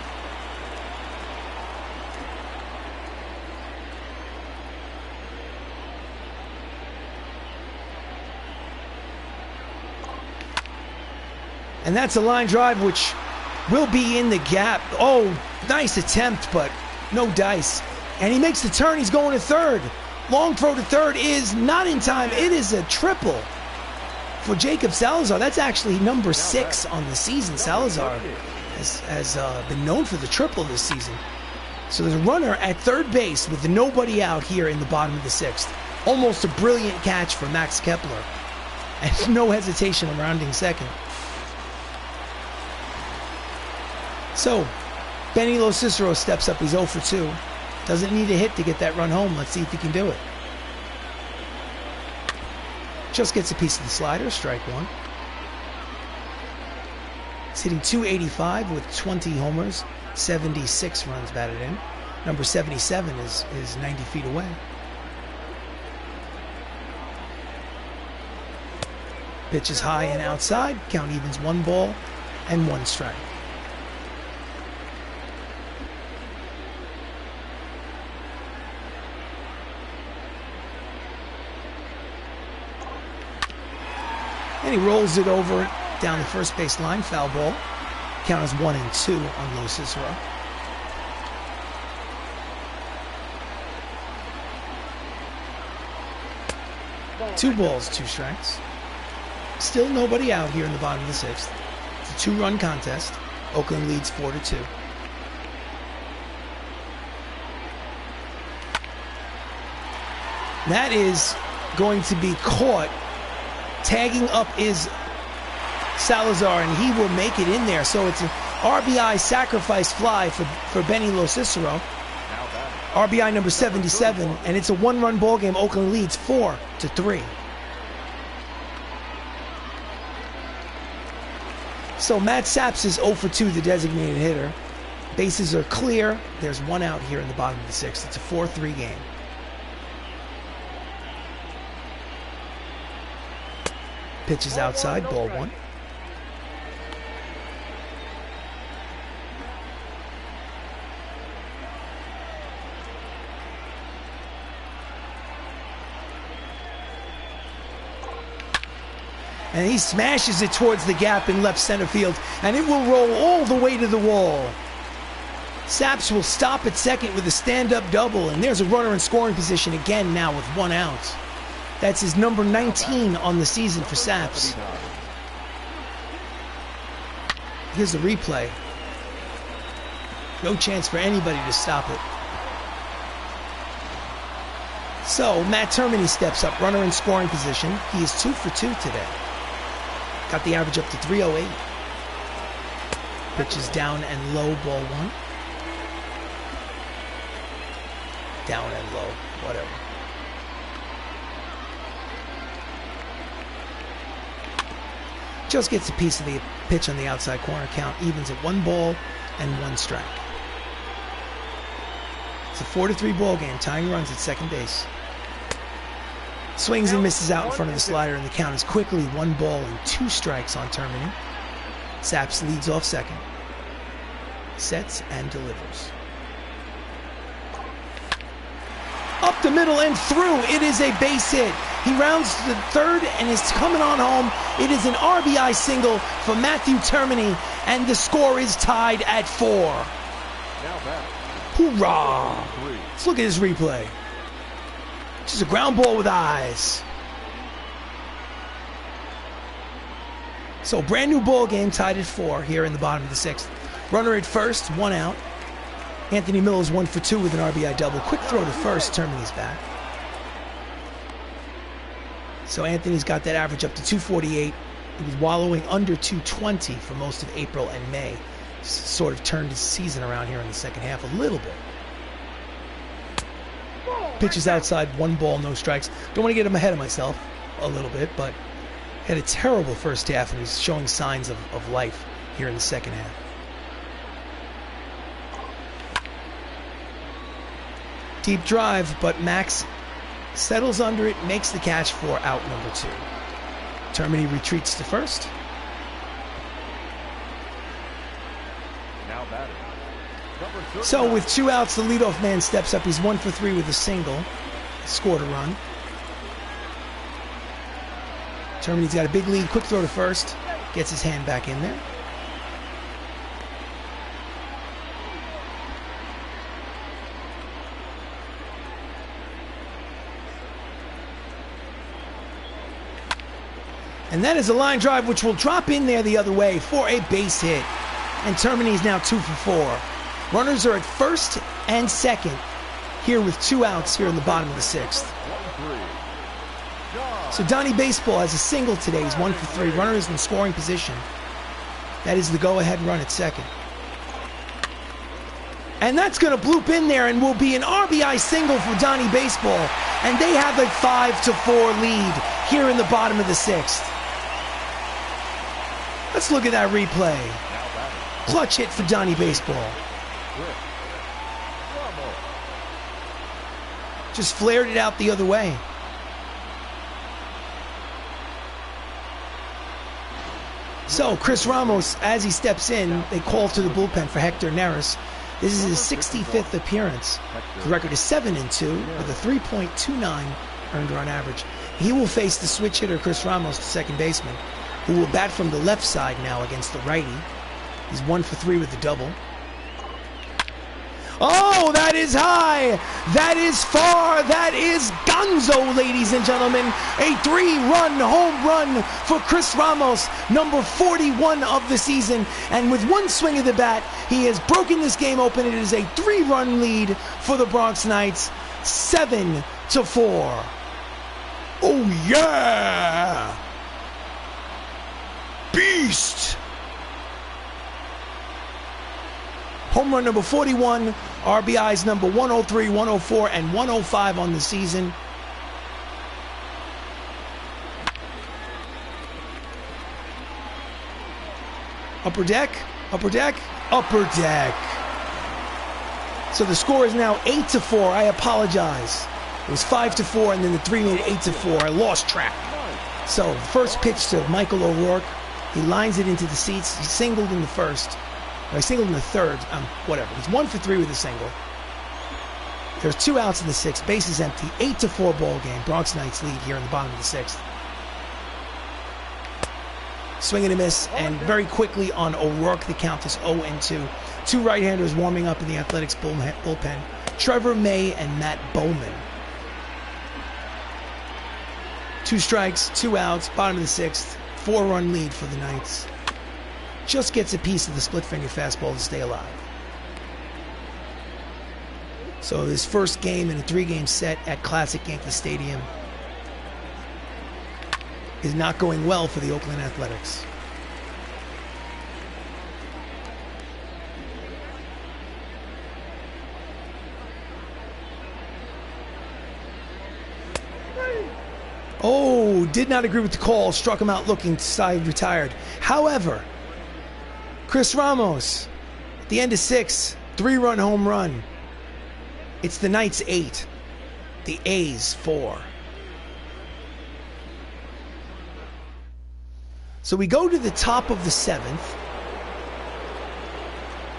A: And that's a line drive which will be in the gap. Oh, nice attempt, but no dice. And he makes the turn. He's going to third. Long throw to third is not in time. It is a triple for Jacob Salazar. That's actually number 6 on the season. Salazar has been known for the triple this season. So there's a runner at third base with nobody out here in the bottom of the 6th. Almost a brilliant catch for Max Kepler. And no hesitation of rounding second. So, Benny LoCicero steps up. He's 0 for 2. Doesn't need a hit to get that run home. Let's see if he can do it. Just gets a piece of the slider, strike 1. He's hitting .285 with 20 homers, 76 runs batted in. Number 77 is 90 feet away. Pitch is high and outside. Count evens 1 ball and 1 strike. And he rolls it over down the first base line, foul ball. Count is 1-2 on LoCicero. Two balls, 2 strikes. Still nobody out here in the bottom of the 6th. It's a 2-run contest. Oakland leads 4-2. That is going to be caught. Tagging up is Salazar, and he will make it in there. So it's an RBI sacrifice fly for Benny LoCicero. RBI number 77, and it's a one-run ball game. Oakland leads 4-3. So Matt Saps is 0 for 2, the designated hitter. Bases are clear. There's one out here in the bottom of the sixth. It's a 4-3 game. Pitch is outside, ball one. And he smashes it towards the gap in left center field, and it will roll all the way to the wall. Saps will stop at second with a stand-up double, and there's a runner in scoring position again now with one out. That's his number 19 on the season for Saps. Here's the replay. No chance for anybody to stop it. So Matt Termini steps up, runner in scoring position. He is 2 for 2 today. Got the average up to 308. Pitch is down and low, ball one. Down and low, whatever. Just gets a piece of the pitch on the outside corner. Count evens at 1 ball and 1 strike. It's a 4-3 ball game, tying runs at second base. Swings and misses out in front of the slider, and the count is quickly 1 ball and 2 strikes on Termini. Saps leads off second. Sets and delivers. Up the middle and through. It is a base hit. He rounds to the third and is coming on home. It is an RBI single for Matthew Termini, and the score is tied at 4. Hoorah! Let's look at this replay. Just a ground ball with eyes. So brand new ball game, tied at 4 here in the bottom of the sixth. Runner at first, 1 out. Anthony Millo is 1 for 2 with an RBI double. Quick throw to first, Termini's back. So Anthony's got that average up to 248. He was wallowing under 220 for most of April and May. Sort of turned his season around here in the second half a little bit. Pitches outside, 1 ball, no strikes. Don't want to get him ahead of myself a little bit, but had a terrible first half, and he's showing signs of life here in the second half. Deep drive, but Max settles under it, makes the catch for out number 2. Termini retreats to first.
B: Now batting.
A: So with 2 outs, the leadoff man steps up. He's 1 for 3 with a single. Scored a run. Termini's got a big lead. Quick throw to first. Gets his hand back in there. And that is a line drive which will drop in there the other way for a base hit. And Termini's now 2 for 4. Runners are at first and second here with 2 outs here in the bottom of the sixth. So Donnie Baseball has a single today. He's 1 for 3. Runner is in scoring position. That is the go-ahead run at second. And that's going to bloop in there and will be an RBI single for Donnie Baseball. And they have a 5-4 lead here in the bottom of the sixth. Let's look at that replay. Clutch hit for Donnie Baseball. Just flared it out the other way. So Chris Ramos, as he steps in, they call to the bullpen for Hector Neris. This is his 65th appearance. The record is 7-2 with a 3.29 earned run average. He will face the switch hitter Chris Ramos, the second baseman, who will bat from the left side now against the righty. He's 1 for 3 with the double. Oh, that is high. That is far. That is gonzo, ladies and gentlemen. A 3-run home run for Chris Ramos, number 41 of the season. And with 1 swing of the bat, he has broken this game open. It is a 3-run lead for the Bronx Knights, 7 to 4. Oh, yeah! Beast! Home run number 41, RBIs number 103, 104, and 105 on the season. Upper deck, upper deck, upper deck. So the score is now 8-4. I apologize. It was 5-4, and then the 3 made it 8-4. I lost track. So first pitch to Michael O'Rourke. He lines it into the seats. He singled in the first. I singled in the third. Whatever. He's 1 for 3 with a single. There's 2 outs in the 6th. Bases empty. 8-4 ball game. Bronx Knights lead here in the bottom of the 6th. Swing and a miss, and very quickly on O'Rourke, the count is 0-2. 2 right-handers warming up in the Athletics bullpen. Trevor May and Matt Bowman. 2 strikes, 2 outs, bottom of the 6th. 4-run lead for the Knights. Just gets a piece of the split-finger fastball to stay alive. So his first game in a 3-game set at Classic Yankee Stadium is not going well for the Oakland Athletics. Oh, did not agree with the call. Struck him out looking, side retired. However, Chris Ramos, at the end of 6, 3-run home run. It's the Knights 8, the A's 4. So we go to the top of the 7th.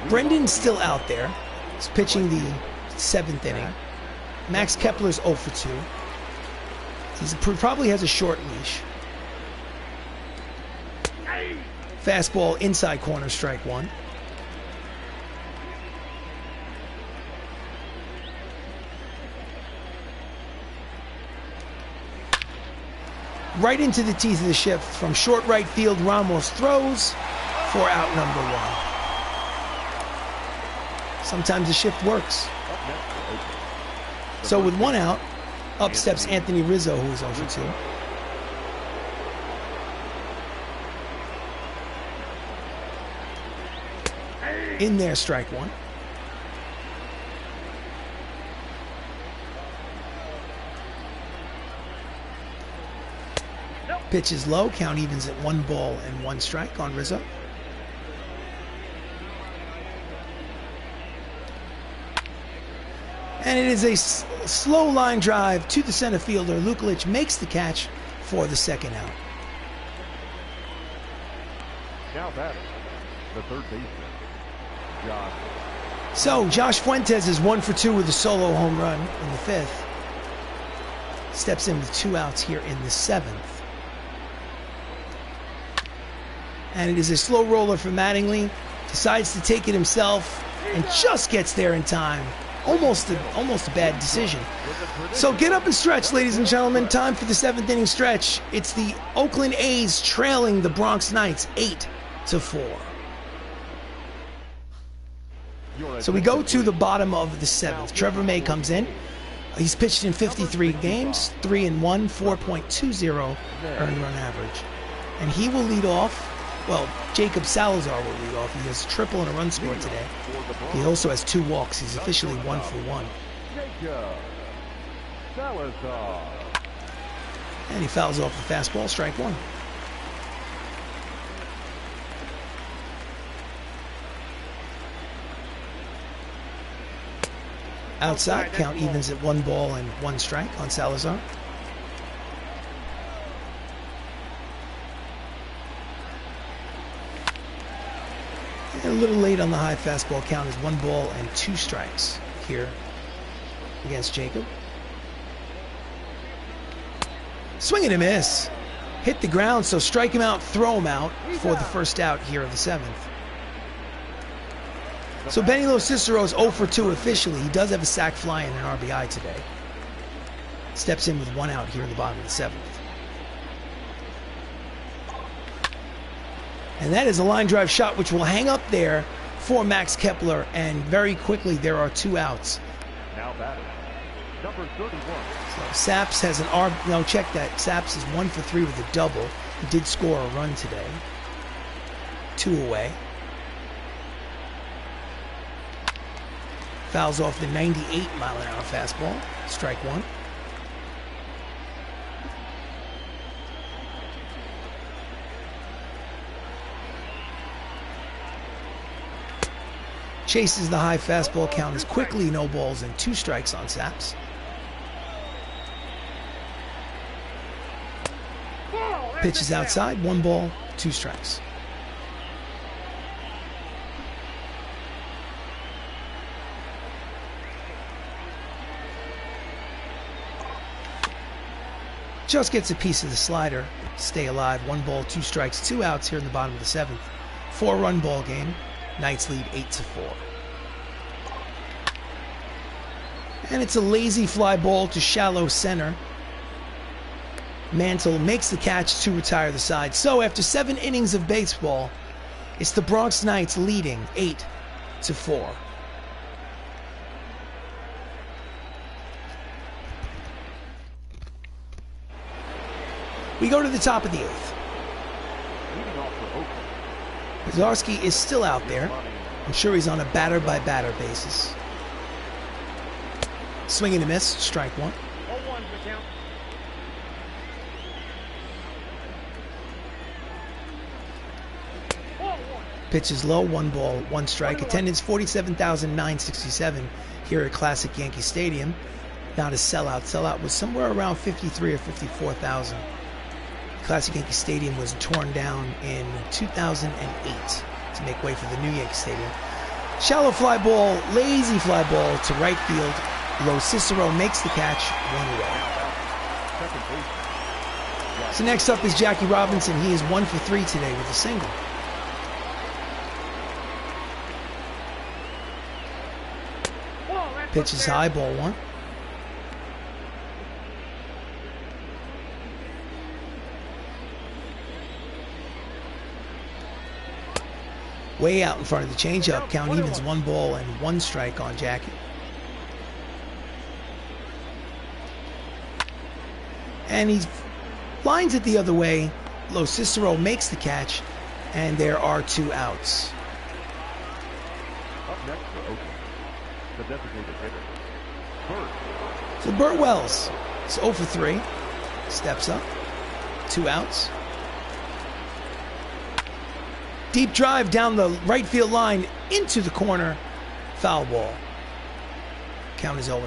A: Brendan's still out there. He's pitching the 7th inning. Max Kepler's 0 for 2. He probably has a short leash. Fastball inside corner, strike 1. Right into the teeth of the shift from short right field. Ramos throws for out number 1. Sometimes the shift works. So with 1 out, up steps Anthony Rizzo, who is 0 for 2. In there, strike 1. Pitch is low, count evens at 1 ball and 1 strike on Rizzo. And it is a slow line drive to the center fielder. Lukalic makes the catch for the 2nd out.
B: Now batting, the 3rd baseman, Josh.
A: So Josh Fuentes is 1 for 2 with a solo home run in the 5th. Steps in with 2 outs here in the 7th. And it is a slow roller for Mattingly. Decides to take it himself and just gets there in time. Almost a bad decision. So get up and stretch, ladies and gentlemen. Time for the 7th inning stretch. It's the Oakland A's trailing the Bronx Knights 8-4. So we go to the bottom of the 7th. Trevor May comes in. He's pitched in 53 games, 3-1, 4.20 earned run average. And he will lead off. Well, Jacob Salazar will lead off. He has a triple and a run scored today. He also has 2 walks. He's officially 1 for 1. And he fouls off the fastball, strike 1. Outside, count evens at 1 ball and 1 strike on Salazar. And a little late on the high fastball, count is 1 ball and 2 strikes here against Jacob. Swing and a miss. Hit the ground, so strike him out, throw him out for the 1st out here of the 7th. So Benny LoCicero is 0 for 2 officially. He does have a sac fly and an RBI today. Steps in with 1 out here in the bottom of the 7th. And that is a line drive shot which will hang up there for Max Kepler. And very quickly there are 2 outs.
B: Now batting, number 31.
A: So Saps has an no, check that. Saps is 1 for 3 with a double. He did score a run today. 2 away. Fouls off the 98-mile-an-hour fastball. Strike 1. Chases the high fastball. Count is quickly no balls and 2 strikes on Saps. Pitches outside, 1 ball, 2 strikes. Just gets a piece of the slider. Stay alive. 1 ball, 2 strikes, 2 outs here in the bottom of the 7th. 4-run ball game. Knights lead 8-4. And it's a lazy fly ball to shallow center. Mantle makes the catch to retire the side. So after 7 innings of baseball, it's the Bronx Knights leading 8-4. We go to the top of the 8th. Pizarski is still out there. I'm sure he's on a batter-by-batter basis. Swing and a miss, strike 1. Pitch is low, 1 ball, 1 strike. Attendance 47,967 here at Classic Yankee Stadium. Not a sellout. Sellout was somewhere around 53 or 54,000. Classic Yankee Stadium was torn down in 2008 to make way for the new Yankee Stadium. Shallow fly ball, lazy fly ball to right field. LoCicero makes the catch, 1 away. So next up is Jackie Robinson. He is 1 for 3 today with a single. Pitch is high, ball 1. Way out in front of the changeup. Count evens 1 ball and 1 strike on Jackie. And he lines it the other way. LoCicero makes the catch, and there are 2 outs.
B: Up next for Oakland, the designated hitter, Bert.
A: So Bert Wells is 0 for 3. Steps up. 2 outs. Deep drive down the right field line into the corner. Foul ball. Count is 0-1.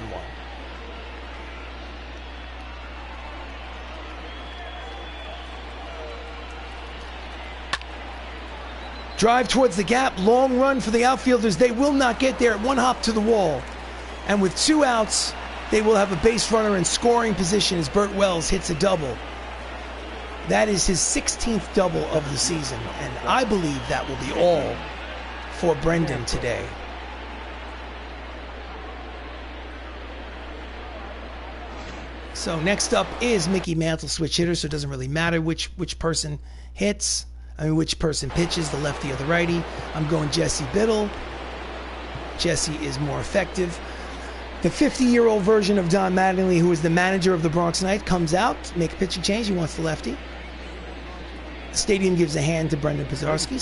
A: Drive towards the gap. Long run for the outfielders. They will not get there. 1 hop to the wall. And with 2 outs, they will have a base runner in scoring position as Bert Wells hits a double. That is his 16th double of the season, and I believe that will be all for Brendan today. So next up is Mickey Mantle, switch hitter, so it doesn't really matter which person hits. Which person pitches, the lefty or the righty. I'm going Jesse Biddle. Jesse is more effective. The 50-year-old version of Don Mattingly, who is the manager of the Bronx Knights, comes out, make a pitching change. He wants the lefty. The stadium gives a hand to Brendan Pizarski,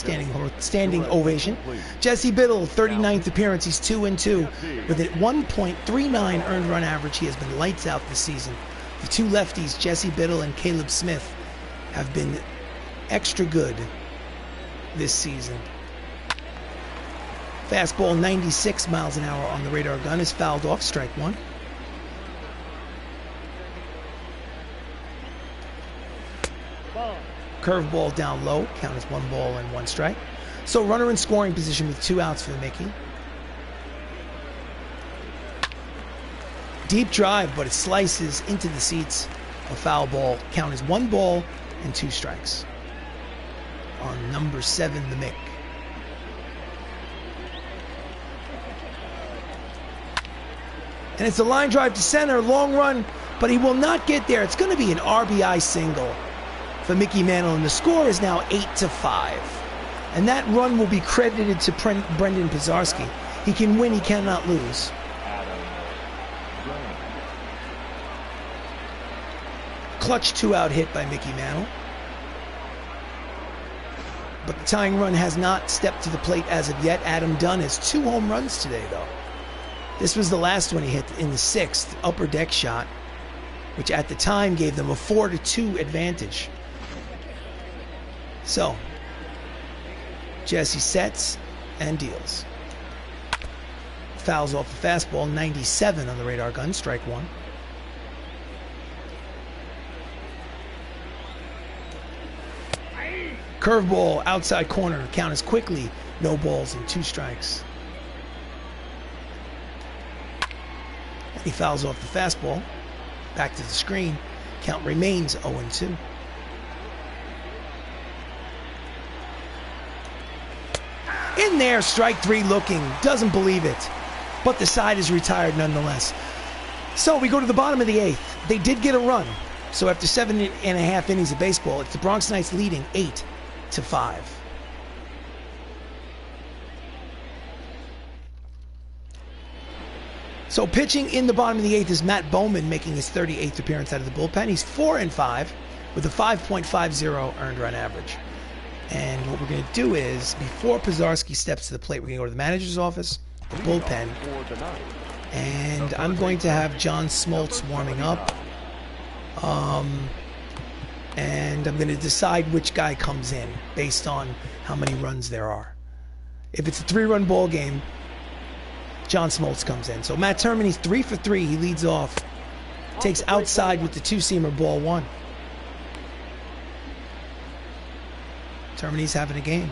A: standing ovation. Jesse Biddle, 39th appearance. He's 2-2 with a 1.39 earned run average. He has been lights out this season. The 2 lefties, Jesse Biddle and Caleb Smith, have been extra good this season. Fastball 96 miles an hour on the radar gun is fouled off, strike 1. Curveball down low, count as 1 ball and 1 strike. So runner in scoring position with 2 outs for the Mickey. Deep drive, but it slices into the seats. A foul ball, count as 1 ball and 2 strikes. On number 7, the Mick. And it's a line drive to center, long run, but he will not get there. It's going to be an RBI single for Mickey Mantle, and the score is now 8-5. And that run will be credited to Brendan Pizarski. He can win, he cannot lose. clutch two-out hit by Mickey Mantle. But the tying run has not stepped to the plate as of yet. Adam Dunn has 2 home runs today, though. This was the last one he hit in the 6th, upper deck shot, which at the time gave them a 4-2 advantage. So, Jesse sets and deals. Fouls off the fastball, 97 on the radar gun, strike 1. Curveball, outside corner, count is quickly, no balls and 2 strikes. And he fouls off the fastball, back to the screen, count remains 0-2. In there, strike 3 looking, doesn't believe it, but the side is retired nonetheless. So we go to the bottom of the 8th. They did get a run, so after 7.5 innings of baseball, it's the Bronx Knights leading 8-5. So pitching in the bottom of the 8th is Matt Bowman, making his 38th appearance out of the bullpen. He's 4-5 with a 5.50 earned run average. And what we're going to do is, before Pizarski steps to the plate, we're going to go to the manager's office, the bullpen, and I'm going to have John Smoltz warming up. And I'm going to decide which guy comes in based on how many runs there are. If it's a 3-run ball game, John Smoltz comes in. So Matt Termini's 3 for 3. He leads off. Takes outside with the 2-seamer, ball 1. Termini's having a game.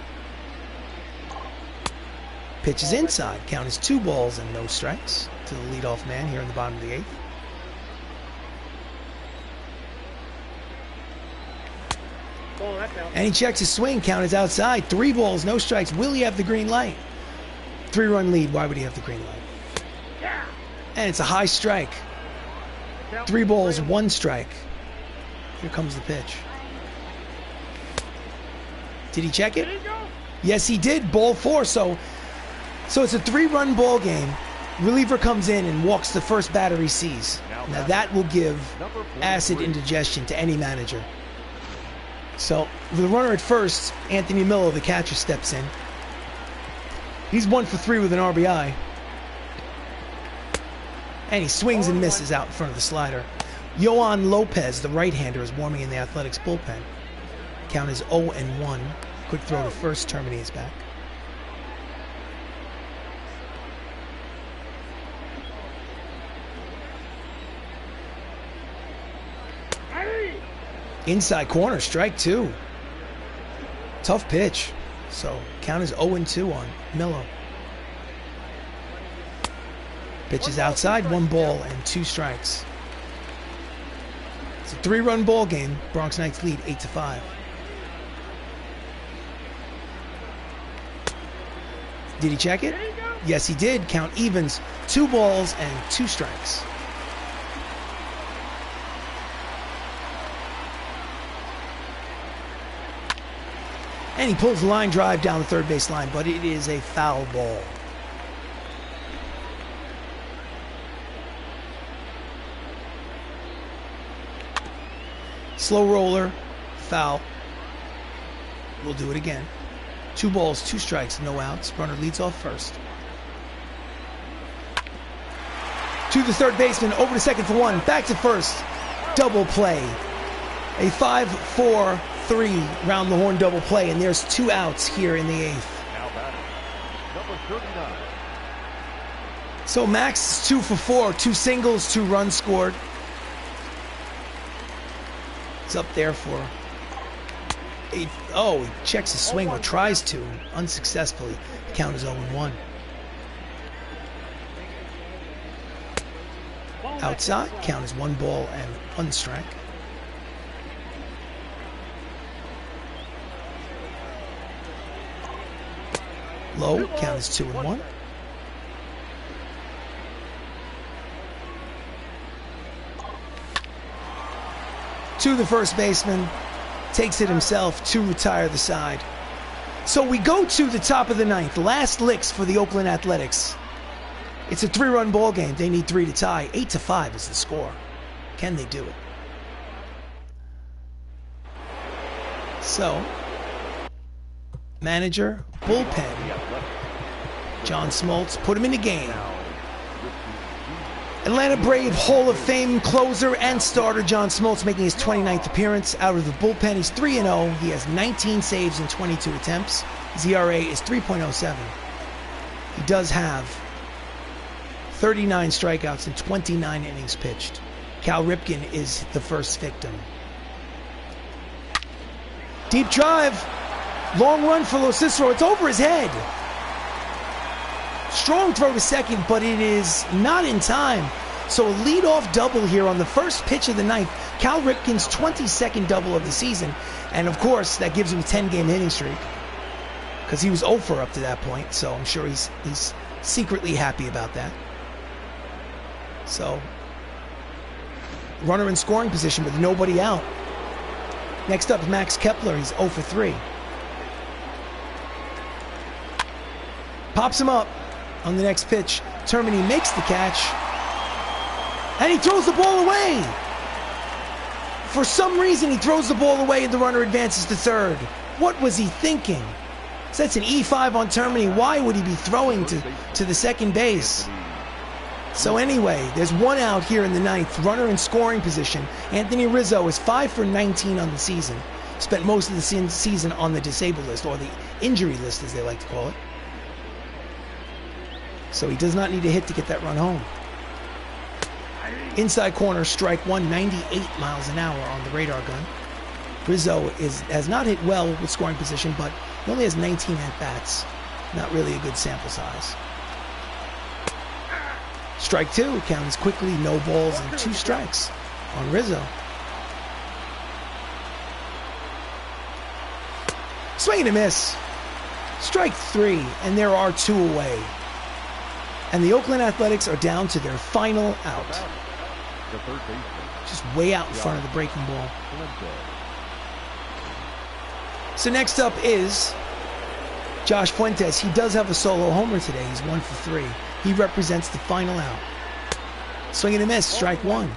A: Pitch is inside. Count is 2 balls and no strikes to the leadoff man here in the bottom of the 8th. And he checks his swing. Count is outside. 3 balls, no strikes. Will he have the green light? 3-run lead. Why would he have the green light? And it's a high strike. 3 balls, 1 strike. Here comes the pitch. Did he check it? Yes, he did. Ball 4. So it's a 3-run ball game. Reliever comes in and walks the first batter he sees. Now that will give acid indigestion to any manager. So with the runner at first, Anthony Millo, the catcher, steps in. He's 1 for 3 with an RBI. And he swings and misses out in front of the slider. Yohan Lopez, the right-hander, is warming in the Athletics bullpen. Count is 0-1. Quick throw to first, Termini is back. Inside corner, strike 2. Tough pitch. So count is 0-2 on Millo. Pitch is outside, 1 ball and 2 strikes. It's a 3-run ball game. Bronx Knights lead 8-5. Did he check it? Yes, he did. Count evens, 2 balls and 2 strikes. And he pulls the line drive down the third base line, but it is a foul ball. Slow roller, foul. We'll do it again. 2 balls, 2 strikes, no outs. Runner leads off first. To the third baseman, over to second for 1, back to first. Double play. A 5-4-3 round the horn double play, and there's 2 outs here in the 8th.
B: Now batting, number 39.
A: So Max is 2 for 4, 2 singles, 2 runs scored. He's up there for 8. Oh, he checks his swing or tries to, unsuccessfully. The count is 0-1. Outside, count is 1 ball and 1 strike. Low, count is 2-1. To the first baseman, takes it himself to retire the side. So we go to the top of the 9th, last licks for the Oakland Athletics. It's a 3-run ball game. They need 3 to tie. 8-5 is the score. Can they do it? So, manager, bullpen, John Smoltz, put him in the game. Atlanta Brave Hall of Fame closer and starter John Smoltz making his 29th appearance out of the bullpen. He's 3-0. He has 19 saves in 22 attempts. His ERA is 3.07. He does have 39 strikeouts in 29 innings pitched. Cal Ripken is the first victim. Deep drive. Long run for LoCicero. It's over his head. Strong throw to second, but it is not in time. So a leadoff double here on the first pitch of the ninth. Cal Ripken's 22nd double of the season. And of course, that gives him a 10-game hitting streak. Because he was 0 for up to that point. So I'm sure he's secretly happy about that. So, runner in scoring position with nobody out. Next up, Max Kepler. He's 0 for 3. Pops him up on the next pitch. Termini makes the catch. And he throws the ball away. For some reason, he throws the ball away and the runner advances to third. What was he thinking? So that's an E5 on Termini. Why would he be throwing to the second base? So anyway, there's one out here in the ninth. Runner in scoring position. Anthony Rizzo is 5 for 19 on the season. Spent most of the season on the disabled list, or the injury list as they like to call it. So he does not need a hit to get that run home. Inside corner, strike one, 98 miles an hour on the radar gun. Rizzo has not hit well with scoring position, but he only has 19 at-bats. Not really a good sample size. Strike two, counts quickly, no balls and 2 strikes on Rizzo. Swing and a miss. Strike 3, and there are 2 away. And the Oakland Athletics are down to their final out. Just way out in front of the breaking ball. So next up is Josh Fuentes. He does have a solo homer today. He's 1 for 3. He represents the final out. Swing and a miss, strike 1.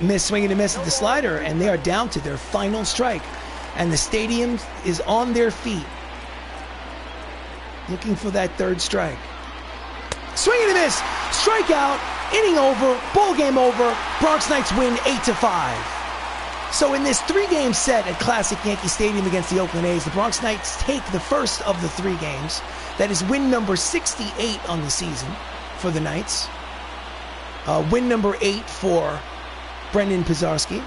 A: Miss, swing and a miss at the slider, and they are down to their final strike. And the stadium is on their feet, looking for that third strike. Swing and a miss, strikeout, inning over, ball game over. Bronx Knights win 8-5. So in this 3-game set at Classic Yankee Stadium against the Oakland A's, the Bronx Knights take the first of the 3 games. That is win number 68 on the season for the Knights. Win number 8 for Brendan Pizarski.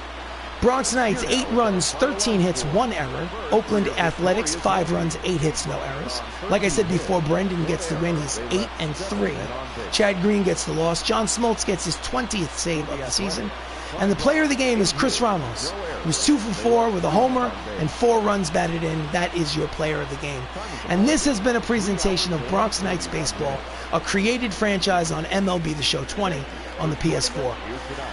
A: Bronx Knights, 8 runs, 13 hits, 1 error. Oakland Athletics, 5 runs, 8 hits, no errors. Like I said before, Brendan gets the win. He's 8 and 3. Chad Green gets the loss. John Smoltz gets his 20th save of the season. And the player of the game is Chris Ramos, who's 2 for 4 with a homer and 4 runs batted in. That is your player of the game. And this has been a presentation of Bronx Knights Baseball, a created franchise on MLB The Show 20 on the PS4.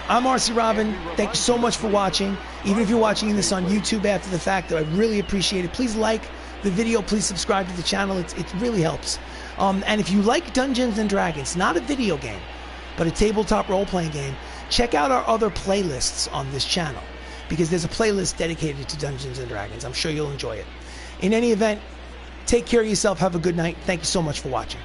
A: I'm RC Robbin. Thank you so much for watching. Even if you're watching this on YouTube after the fact, I really appreciate it. Please like the video. Please subscribe to the channel. It really helps. And if you like Dungeons & Dragons, not a video game, but a tabletop role-playing game, check out our other playlists on this channel, because there's a playlist dedicated to Dungeons & Dragons. I'm sure you'll enjoy it. In any event, take care of yourself. Have a good night. Thank you so much for watching.